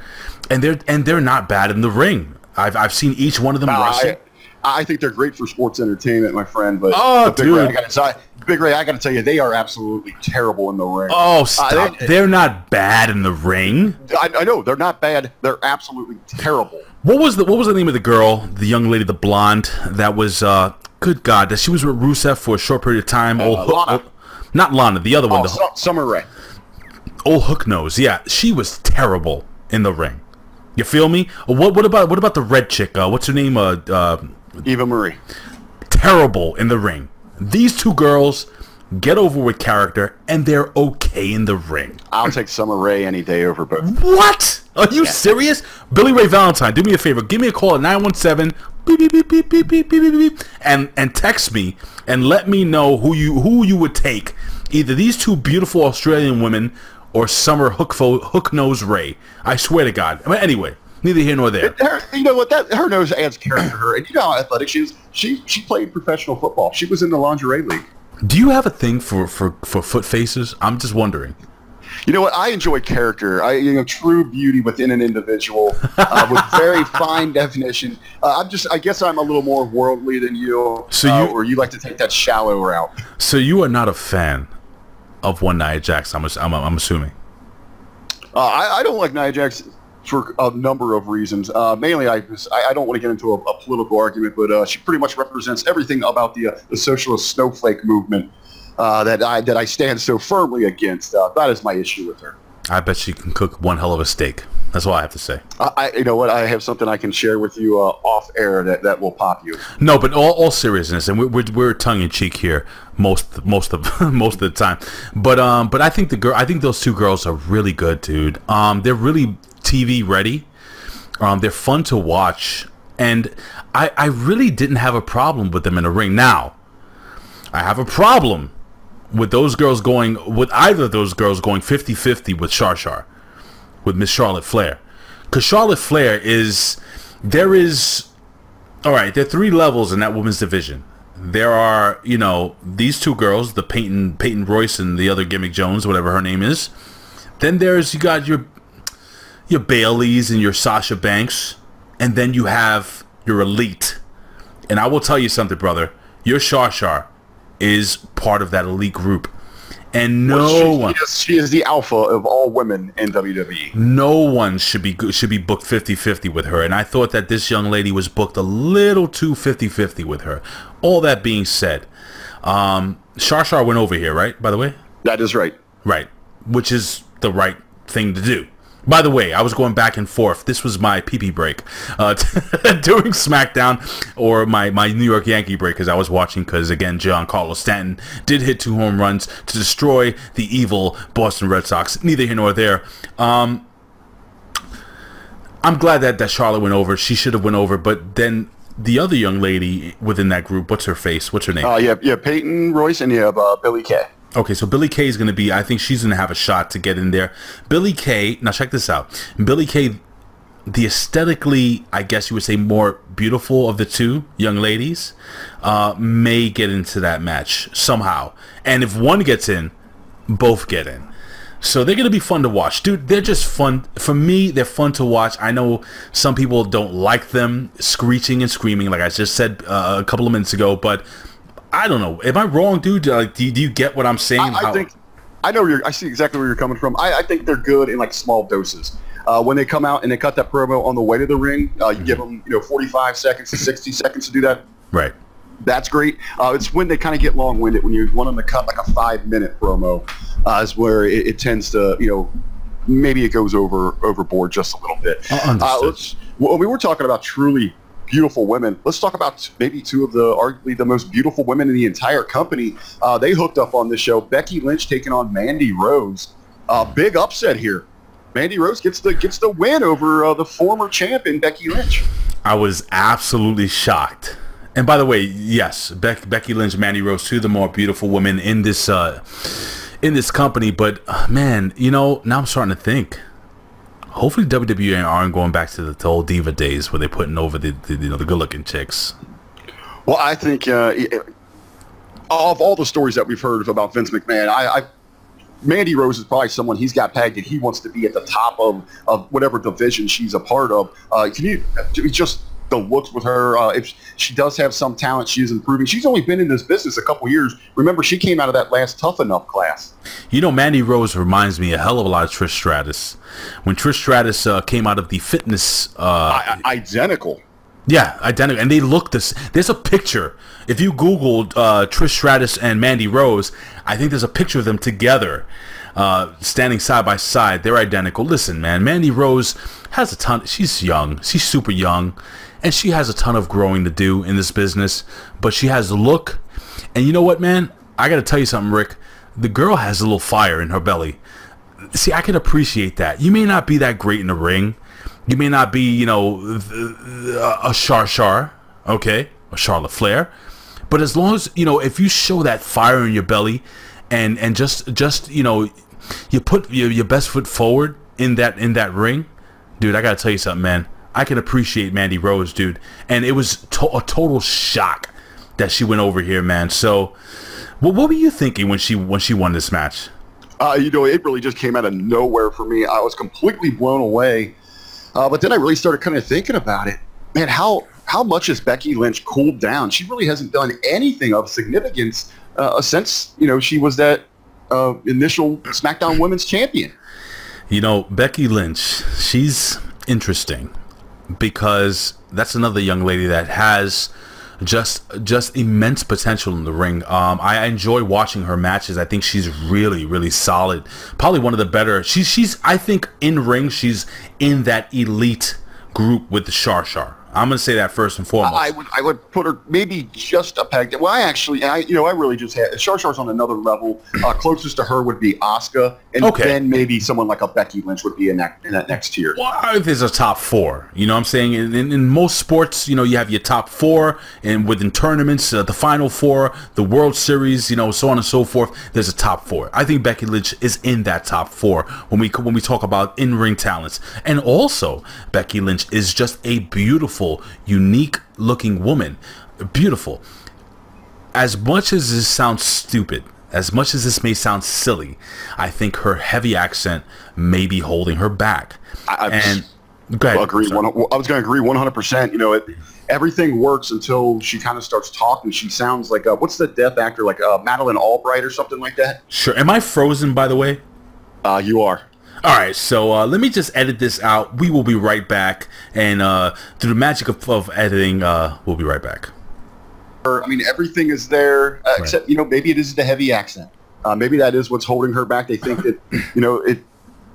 and they're not bad in the ring. I've seen each one of them wrestle. I think they're great for sports entertainment, my friend. But Big Ray, I got to tell you, they are absolutely terrible in the ring. Oh, stop! They're not bad in the ring. I know they're not bad. They're absolutely terrible. What was the name of the girl, the young lady, the blonde that was? Good God, that she was with Rusev for a short period of time. Lana. Not Lana, the other one. Summer Rae. Old Hook Nose. Yeah, she was terrible in the ring. You feel me? What about the red chick? What's her name? Eva Marie. Terrible in the ring. These two girls get over with character, and they're okay in the ring. I'll take Summer Rae any day over both. What? Are you serious? Billy Ray Valentine, do me a favor. Give me a call at 917 beep, beep, beep, beep, beep, beep, beep, beep, and text me and let me know who you would take. Either these two beautiful Australian women or Summer Hook Nose Ray. I swear to God. I mean, anyway. Neither here nor there. You know what? Her nose adds character to her, and you know how athletic she is. She played professional football. She was in the lingerie league. Do you have a thing for foot faces? I'm just wondering. You know what? I enjoy character. True beauty within an individual with very fine definition. I guess I'm a little more worldly than you. Or you like to take that shallow route. So you are not a fan of one Nia Jax. I'm assuming. I don't like Nia Jax for a number of reasons. Mainly, I don't want to get into a political argument, but she pretty much represents everything about the socialist snowflake movement that I stand so firmly against. That is my issue with her. I bet she can cook one hell of a steak. That's all I have to say. You know what? I have something I can share with you off air that will pop you. No, but all seriousness, and we're tongue in cheek here most of the time. But I think those two girls are really good, dude. They're really TV ready. They're fun to watch, and I really didn't have a problem with them in the ring. Now, I have a problem with those girls either of those girls going 50-50 with with Miss Charlotte Flair, because Charlotte Flair there are 3 levels in that women's division. There are, these two girls, the Peyton Royce and the other Gimmick Jones, whatever her name is. Then you got your Baileys and your Sasha Banks, and then you have your Elite. And I will tell you something, brother. Your Char is part of that elite group, and she is the alpha of all women in WWE. No one should be booked 50-50 with her, and I thought that this young lady was booked a little too 50-50 with her. All that being said, Char went over here, right? By the way, that is right. Right, which is the right thing to do. By the way, I was going back and forth. This was my pee-pee break during SmackDown, or my New York Yankee break, because I was watching, because, again, Giancarlo Stanton did hit 2 home runs to destroy the evil Boston Red Sox. Neither here nor there. I'm glad that Charlotte went over. She should have went over, but then the other young lady within that group, what's her name? Yeah, Peyton Royce, and you have Billie Kay. Okay, so Billie Kay is going to be, I think she's going to have a shot to get in there. Billie Kay, now check this out. Billie Kay, the aesthetically, I guess you would say, more beautiful of the two young ladies, may get into that match somehow. And if one gets in, both get in. So they're going to be fun to watch. Dude, they're just fun. For me, they're fun to watch. I know some people don't like them screeching and screaming, like I just said a couple of minutes ago, but I don't know. Am I wrong, dude? Do you get what I'm saying? I see exactly where you're coming from. I think they're good in like small doses. When they come out and they cut that promo on the way to the ring, you give them 45 seconds to 60 seconds to do that. Right. That's great. It's when they kind of get long-winded. When you want them to cut like a 5-minute promo, is where it tends to maybe it goes overboard just a little bit. When we were talking about truly beautiful women, let's talk about maybe 2 of arguably the most beautiful women in the entire company. They hooked up on this show. Becky Lynch taking on Mandy Rose. Big upset here. Mandy Rose gets the win over the former champion Becky Lynch. I was absolutely shocked. And by the way, yes, Becky Lynch, Mandy Rose, 2 of the more beautiful women in this company. But man, now I'm starting to think, hopefully WWE aren't going back to the old diva days where they're putting over the good-looking chicks. Well, I think of all the stories that we've heard about Vince McMahon, Mandy Rose is probably someone he's got pegged and he wants to be at the top of whatever division she's a part of. Can you just the looks with her? If she does have some talent, she is improving. She's only been in this business a couple years. Remember, she came out of that last Tough Enough class. Mandy Rose reminds me a hell of a lot of Trish Stratus. When Trish Stratus came out of the fitness... identical. Yeah, identical. And they look this... There's a picture. If you Googled Trish Stratus and Mandy Rose, I think there's a picture of them together, standing side by side. They're identical. Listen, man, Mandy Rose has a ton... She's young. She's super young. And she has a ton of growing to do in this business. But she has the look. And you know what, man? I got to tell you something, Rick. The girl has a little fire in her belly. See, I can appreciate that. You may not be that great in the ring. You may not be, a Char, okay? A Charlotte Flair. But as long as, if you show that fire in your belly and just you put your best foot forward in that ring, dude, I got to tell you something, man. I can appreciate Mandy Rose, dude. And it was a total shock that she went over here, man. So, what were you thinking when she won this match? It really just came out of nowhere for me. I was completely blown away. But then I really started kind of thinking about it. Man, how much has Becky Lynch cooled down? She really hasn't done anything of significance since, she was that initial SmackDown Women's Champion. You know, Becky Lynch, she's interesting because that's another young lady that has just immense potential in the ring. I enjoy watching her matches. I think she's really solid. Probably one of the better. She's I think in ring she's in that elite group with the Shar. I'm gonna say that first and foremost. I would put her maybe just a peg. Well, I really just had Shar's on another level. Closest to her would be Asuka, and then maybe someone like a Becky Lynch would be in that next tier. Well, there's a top 4. You know what I'm saying? In most sports, you know, you have your top 4, and within tournaments, the Final 4, the World Series, you know, so on and so forth. There's a top 4. I think Becky Lynch is in that top 4 when we talk about in-ring talents, and also Becky Lynch is just a beautiful, unique looking woman. Beautiful. As much as this sounds stupid, as much as this may sound silly, I think her heavy accent may be holding her back. Go ahead. I was going to agree 100%. You know, everything works until she kind of starts talking. She sounds like what's the deaf actor, like Madeline Albright or something like that. Sure. Am I frozen, by the way? You are. All right, so let me just edit this out. We will be right back, and through the magic of editing, we'll be right back. I mean, everything is there, except, you know, maybe it is the heavy accent. Maybe that is what's holding her back. They think that, you know,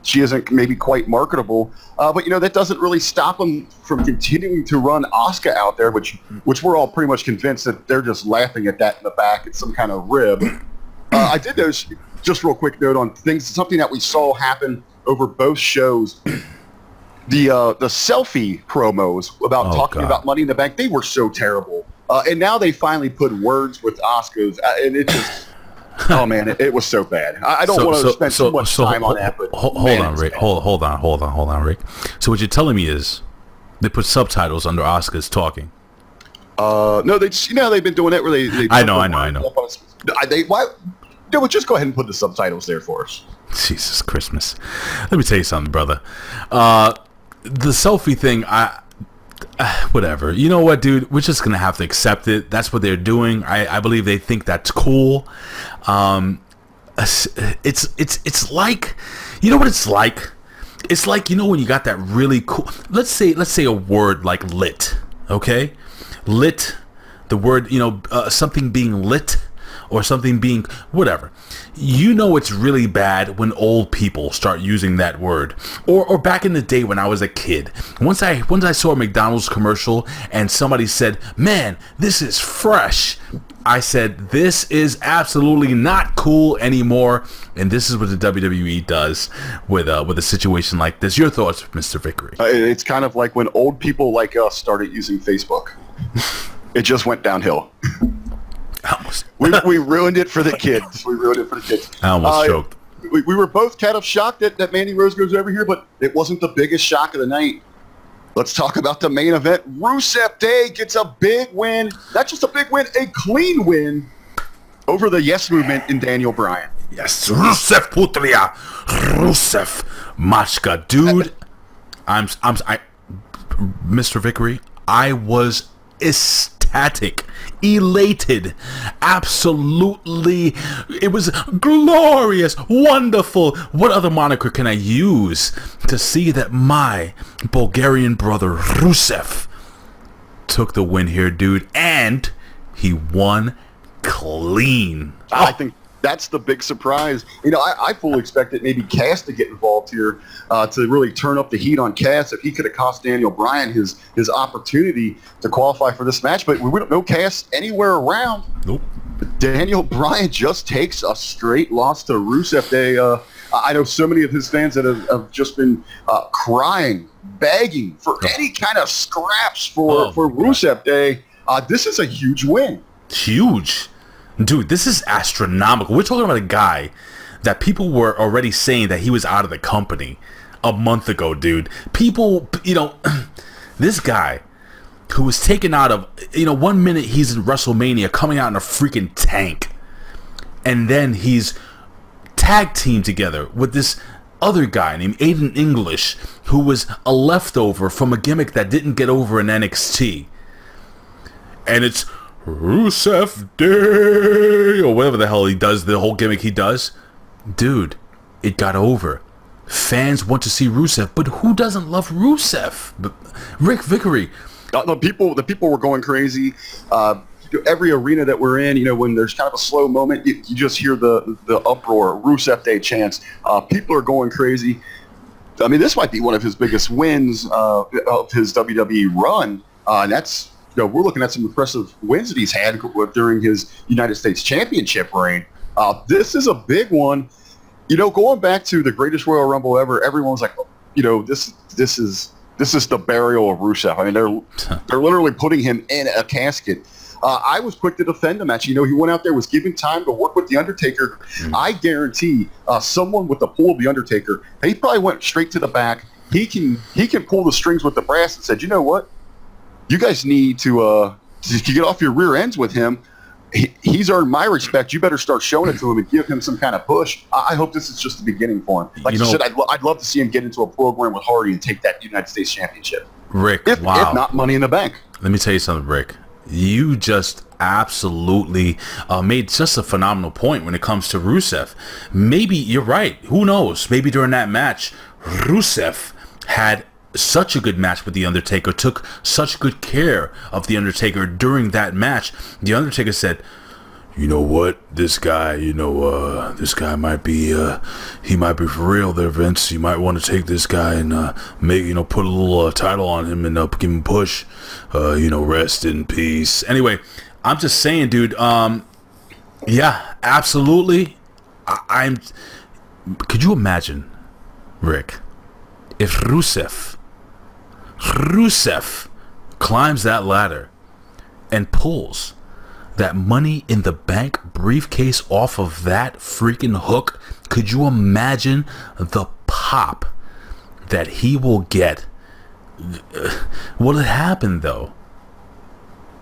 she isn't maybe quite marketable, but, you know, that doesn't really stop them from continuing to run Asuka out there, which we're all pretty much convinced that they're just laughing at that in the back. It's some kind of rib. I did notice, just real quick note on something that we saw happen over both shows. The selfie promos about talking about Money in the Bank, they were so terrible. And now they finally put words with Asuka's, and it just, oh man, it was so bad. I don't want to spend too much time on that, but hold on, Rick. Hold on, Rick. So what you're telling me is they put subtitles under Asuka's talking. No, they've been doing that where they I know. Why? No, just go ahead and put the subtitles there for us. Jesus Christmas. Let me tell you something, brother. The selfie thing, whatever. You know what, dude? We're just gonna have to accept it. That's what they're doing. I believe they think that's cool. It's like, you know what it's like? It's like, you know, when you got that really cool, let's say a word like lit, okay? Lit, the word, you know, something being lit or something being whatever. You know it's really bad when old people start using that word. Or back in the day when I was a kid, once I saw a McDonald's commercial and somebody said, "Man, this is fresh," I said, this is absolutely not cool anymore. And this is what the WWE does with a situation like this. Your thoughts, Mr. Vickery? It's kind of like when old people like us started using Facebook. It just went downhill. We ruined it for the kids. I almost choked. We were both kind of shocked that Mandy Rose goes over here, but it wasn't the biggest shock of the night. Let's talk about the main event. Rusev Day gets a big win. Not just a big win, a clean win over the Yes Movement in Daniel Bryan. Yes, Rusev Putria, Rusev Machka, dude. Mr. Vickery, I was ecstatic, elated, absolutely. It was glorious, wonderful. What other moniker can I use to see that my Bulgarian brother Rusev took the win here, dude, and he won clean. I think that's the big surprise. You know, I fully expected maybe Cass to get involved here to really turn up the heat on Cass if he could have cost Daniel Bryan his opportunity to qualify for this match. But we don't know Cass anywhere around. Nope. Daniel Bryan just takes a straight loss to Rusev Day. I know so many of his fans that have just been crying, begging for any kind of scraps for Rusev Day. This is a huge win. Huge. Dude, this is astronomical. We're talking about a guy that people were already saying that he was out of the company a month ago, dude. People, you know, this guy who was taken out of, you know, 1 minute he's in WrestleMania coming out in a freaking tank. And then he's tag teamed together with this other guy named Aiden English who was a leftover from a gimmick that didn't get over in NXT. And it's Rusev Day, or whatever the hell he does, the whole gimmick he does. dude, it got over. Fans want to see Rusev, but who doesn't love Rusev? Ric Vickery. The people were going crazy. Every arena that we're in, when there's kind of a slow moment, you just hear the uproar, Rusev Day chants. People are going crazy. I mean, this might be one of his biggest wins of his WWE run. And that's, we're looking at some impressive wins that he's had during his United States Championship reign. This is a big one. Going back to the greatest Royal Rumble ever, everyone's like, this is the burial of Rusev. I mean, they're literally putting him in a casket. I was quick to defend the match. He went out there, was given time to work with The Undertaker. I guarantee someone with the pull of The Undertaker, he probably went straight to the back. He can pull the strings with the brass and said, you know what? You guys need to get off your rear ends with him. He's earned my respect. You better start showing it to him and give him some kind of push. I hope this is just the beginning for him. Like you said, I'd love to see him get into a program with Hardy and take that United States Championship. Rick, if not Money in the Bank. Let me tell you something, Rick. You just absolutely made just a phenomenal point when it comes to Rusev. Maybe you're right. Who knows? Maybe during that match, Rusev had such a good match with The Undertaker, took such good care of The Undertaker during that match. The Undertaker said, you know what, this guy, this guy might be, he might be for real there, Vince. You might want to take this guy and put a little title on him and give him a push. Rest in peace. Anyway, I'm just saying, dude. Yeah, absolutely. Could you imagine, Rick, if Rusev climbs that ladder and pulls that Money in the Bank briefcase off of that freaking hook? Could you imagine the pop that he will get? Will it happen though?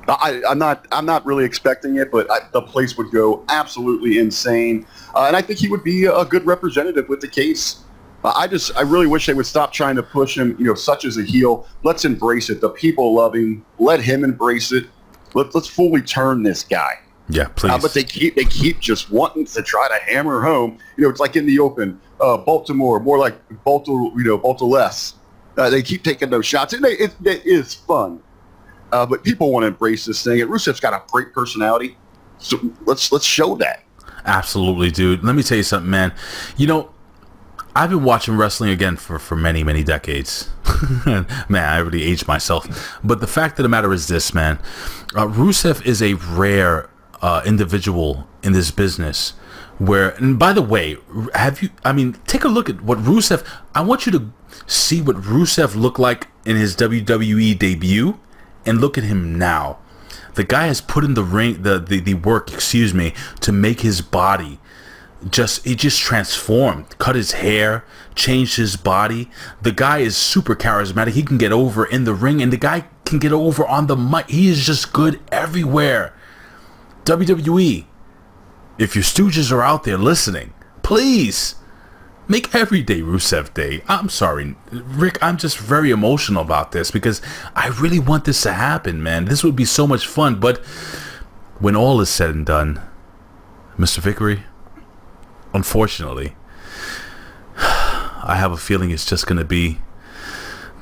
I'm not really expecting it, but the place would go absolutely insane, and I think he would be a good representative with the case. I really wish they would stop trying to push him, such as a heel. Let's embrace it. The people love him. Let him embrace it. Let's fully turn this guy. Yeah, please. But they keep just wanting to try to hammer home. It's like in the Open, Baltimore, more like Baltimore less. They keep taking those shots, and it is fun. But people want to embrace this thing. And Rusev's got a great personality, so let's show that. Absolutely, dude. Let me tell you something, man. I've been watching wrestling again for many, many decades. Man, I already aged myself. But the fact of the matter is this, man. Rusev is a rare individual in this business where, and by the way, take a look at what Rusev, I want you to see what Rusev looked like in his WWE debut and look at him now. The guy has put in the work, to make his body he just transformed, cut his hair, changed his body. The guy is super charismatic. He can get over in the ring, and the guy can get over on the mic. He is just good everywhere. WWE, if your stooges are out there listening, please make every day Rusev Day. I'm sorry, Rick, I'm just very emotional about this because I really want this to happen, man. This would be so much fun. But when all is said and done, Mr. Vickery, unfortunately, I have a feeling it's just going to be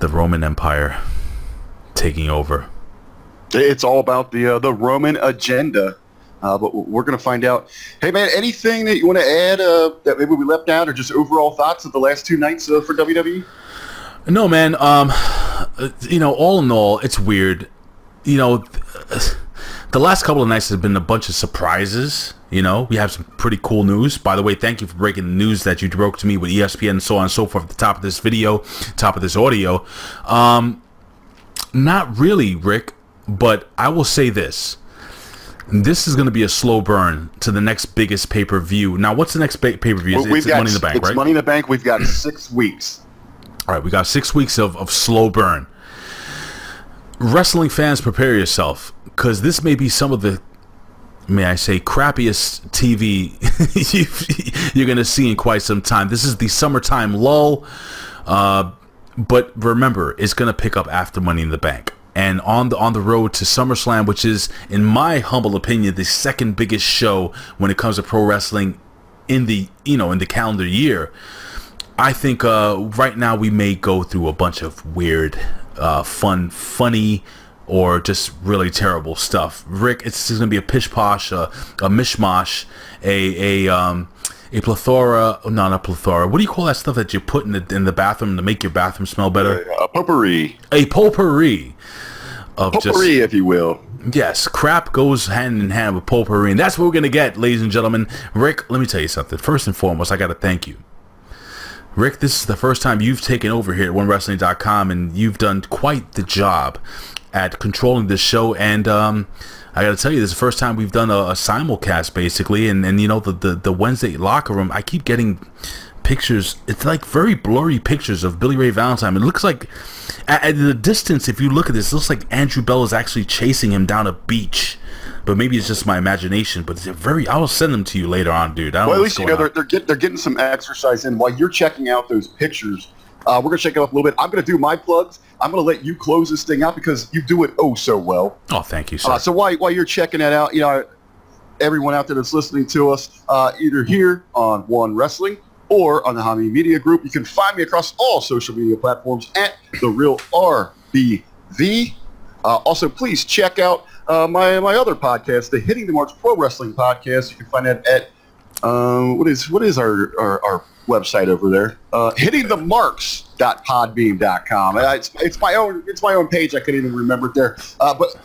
the Roman Empire taking over. It's all about the Roman agenda, but we're going to find out. Hey, man, anything that you want to add that maybe we left out, or just overall thoughts of the last two nights for WWE? No, man. All in all, it's weird. The last couple of nights has been a bunch of surprises. We have some pretty cool news. By the way, thank you for breaking the news that you broke to me with ESPN and so on and so forth at the top of this video, top of this audio. Not really, Rick, but I will say this. This is going to be a slow burn to the next biggest pay-per-view. Now, what's the next pay-per-view? It's Money in the Bank, right? It's Money in the Bank. We've got 6 weeks. All right, we got 6 weeks of slow burn. Wrestling fans, prepare yourself, because this may be some of the, may I say, crappiest TV you're going to see in quite some time. This is the summertime lull, but remember, it's going to pick up after Money in the Bank. And on the road to SummerSlam, which is, in my humble opinion, the second biggest show when it comes to pro wrestling in the in the calendar year, I think right now we may go through a bunch of weird, funny, or just really terrible stuff. Rick, it's going to be a pish posh, a mishmash, a plethora. No, not plethora. What do you call that stuff that you put in the bathroom to make your bathroom smell better? A potpourri. A potpourri of potpourri, if you will. Yes, crap goes hand in hand with potpourri, and that's what we're going to get, ladies and gentlemen. Rick, let me tell you something. First and foremost, I got to thank you. Rick, this is the first time you've taken over here at OneWrestling.com, and you've done quite the job at controlling this show. And I got to tell you, this is the first time we've done a simulcast, basically. And you know, the Wednesday locker room, I keep getting pictures. It's like very blurry pictures of Billy Ray Valentine. It looks like, at the distance, if you look at this, it looks like Andrew Bell is actually chasing him down a beach. But maybe it's just my imagination. But they're very. I will send them to you later on, dude. I don't well, know at least you know they're getting some exercise in while you're checking out those pictures. We're gonna check it up a little bit. I'm gonna do my plugs. I'm gonna let you close this thing out because you do it oh so well. Oh, thank you, sir. So while you're checking that out, you know, everyone out there that's listening to us, either here on One Wrestling or on the Hami Media Group, you can find me across all social media platforms at The Real RBV. Also, please check out my other podcast, the Hitting the Marks Pro Wrestling Podcast. You can find that at what is our website over there? hittingthemarks.podbeam.com. It's my own page. I couldn't even remember it there. But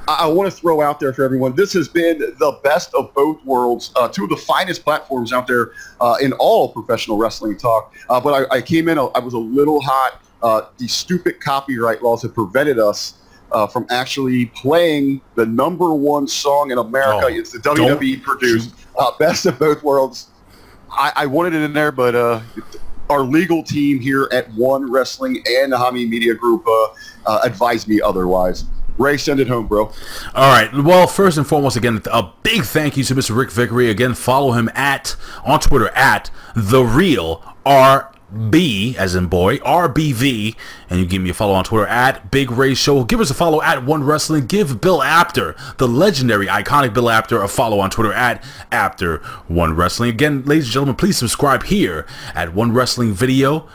I want to throw out there for everyone, this has been the best of both worlds, two of the finest platforms out there in all professional wrestling talk. But I came in, I was a little hot. The stupid copyright laws have prevented us from actually playing the #1 song in America. It's the WWE produced Best of Both Worlds. I wanted it in there, but our legal team here at One Wrestling and the Hami Media Group advised me otherwise. Ray, send it home, bro. All right. Well, first and foremost, again, a big thank you to Mr. Ric Vickery. Again, follow him on Twitter at TheRealRB, as in boy, RBV, and you give me a follow on Twitter at Big Ray Show. Give us a follow at One Wrestling. Give Bill Apter, the legendary, iconic Bill Apter, a follow on Twitter at Apter One Wrestling. Again, ladies and gentlemen, please subscribe here at One Wrestling Video.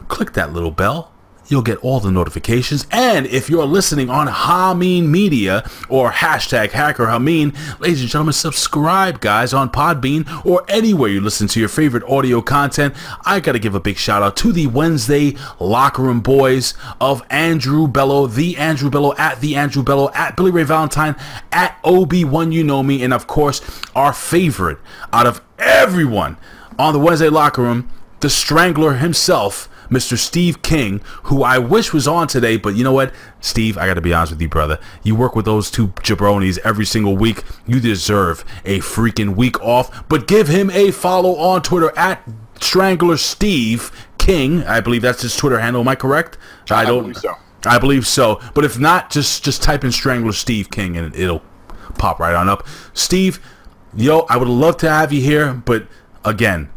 Click that little bell. You'll get all the notifications. And if you're listening on Hameen Media or hashtag Hacker Hameen, ladies and gentlemen, subscribe, guys, on Podbean or anywhere you listen to your favorite audio content. I got to give a big shout out to the Wednesday Locker Room Boys of Andrew Bello, the Andrew Bello, at Billy Ray Valentine, at Obi-Wan You Know Me, and of course, our favorite out of everyone on the Wednesday Locker Room, the Strangler himself, Mr. Steve King, who I wish was on today, but you know what, Steve, I gotta be honest with you, brother. You work with those two jabronis every single week. You deserve a freaking week off, but give him a follow on Twitter at Strangler Steve King. I believe that's his Twitter handle. Am I correct? I believe so. I believe so. But if not, just type in Strangler Steve King and it'll pop right on up. Steve, yo, I would love to have you here, but again,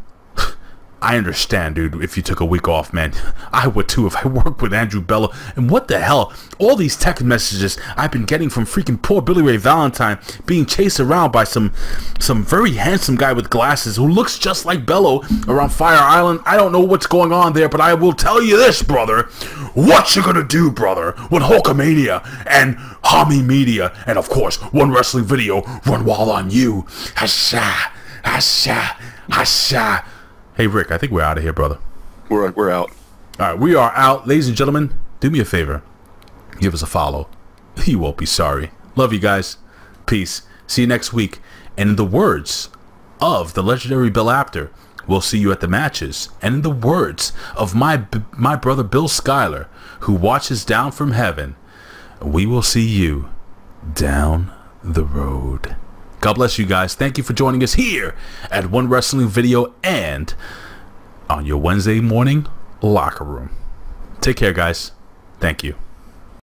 I understand, dude, if you took a week off, man. I would too if I worked with Andrew Bello. And what the hell? All these text messages I've been getting from freaking poor Billy Ray Valentine being chased around by some very handsome guy with glasses who looks just like Bello around Fire Island. I don't know what's going on there, but I will tell you this, brother. What you gonna do, brother, when Hulkamania and Hami Media and, of course, One Wrestling Video run wild on you? Hasha, hasha, hasha. Hey, Rick, I think we're out of here, brother. We're out. All right, we are out. Ladies and gentlemen, do me a favor. Give us a follow. You won't be sorry. Love you guys. Peace. See you next week. And in the words of the legendary Bill Apter, we'll see you at the matches. And in the words of my brother Bill Schuyler, who watches down from heaven, we will see you down the road. God bless you guys. Thank you for joining us here at One Wrestling Video and on your Wednesday morning locker room. Take care, guys. Thank you.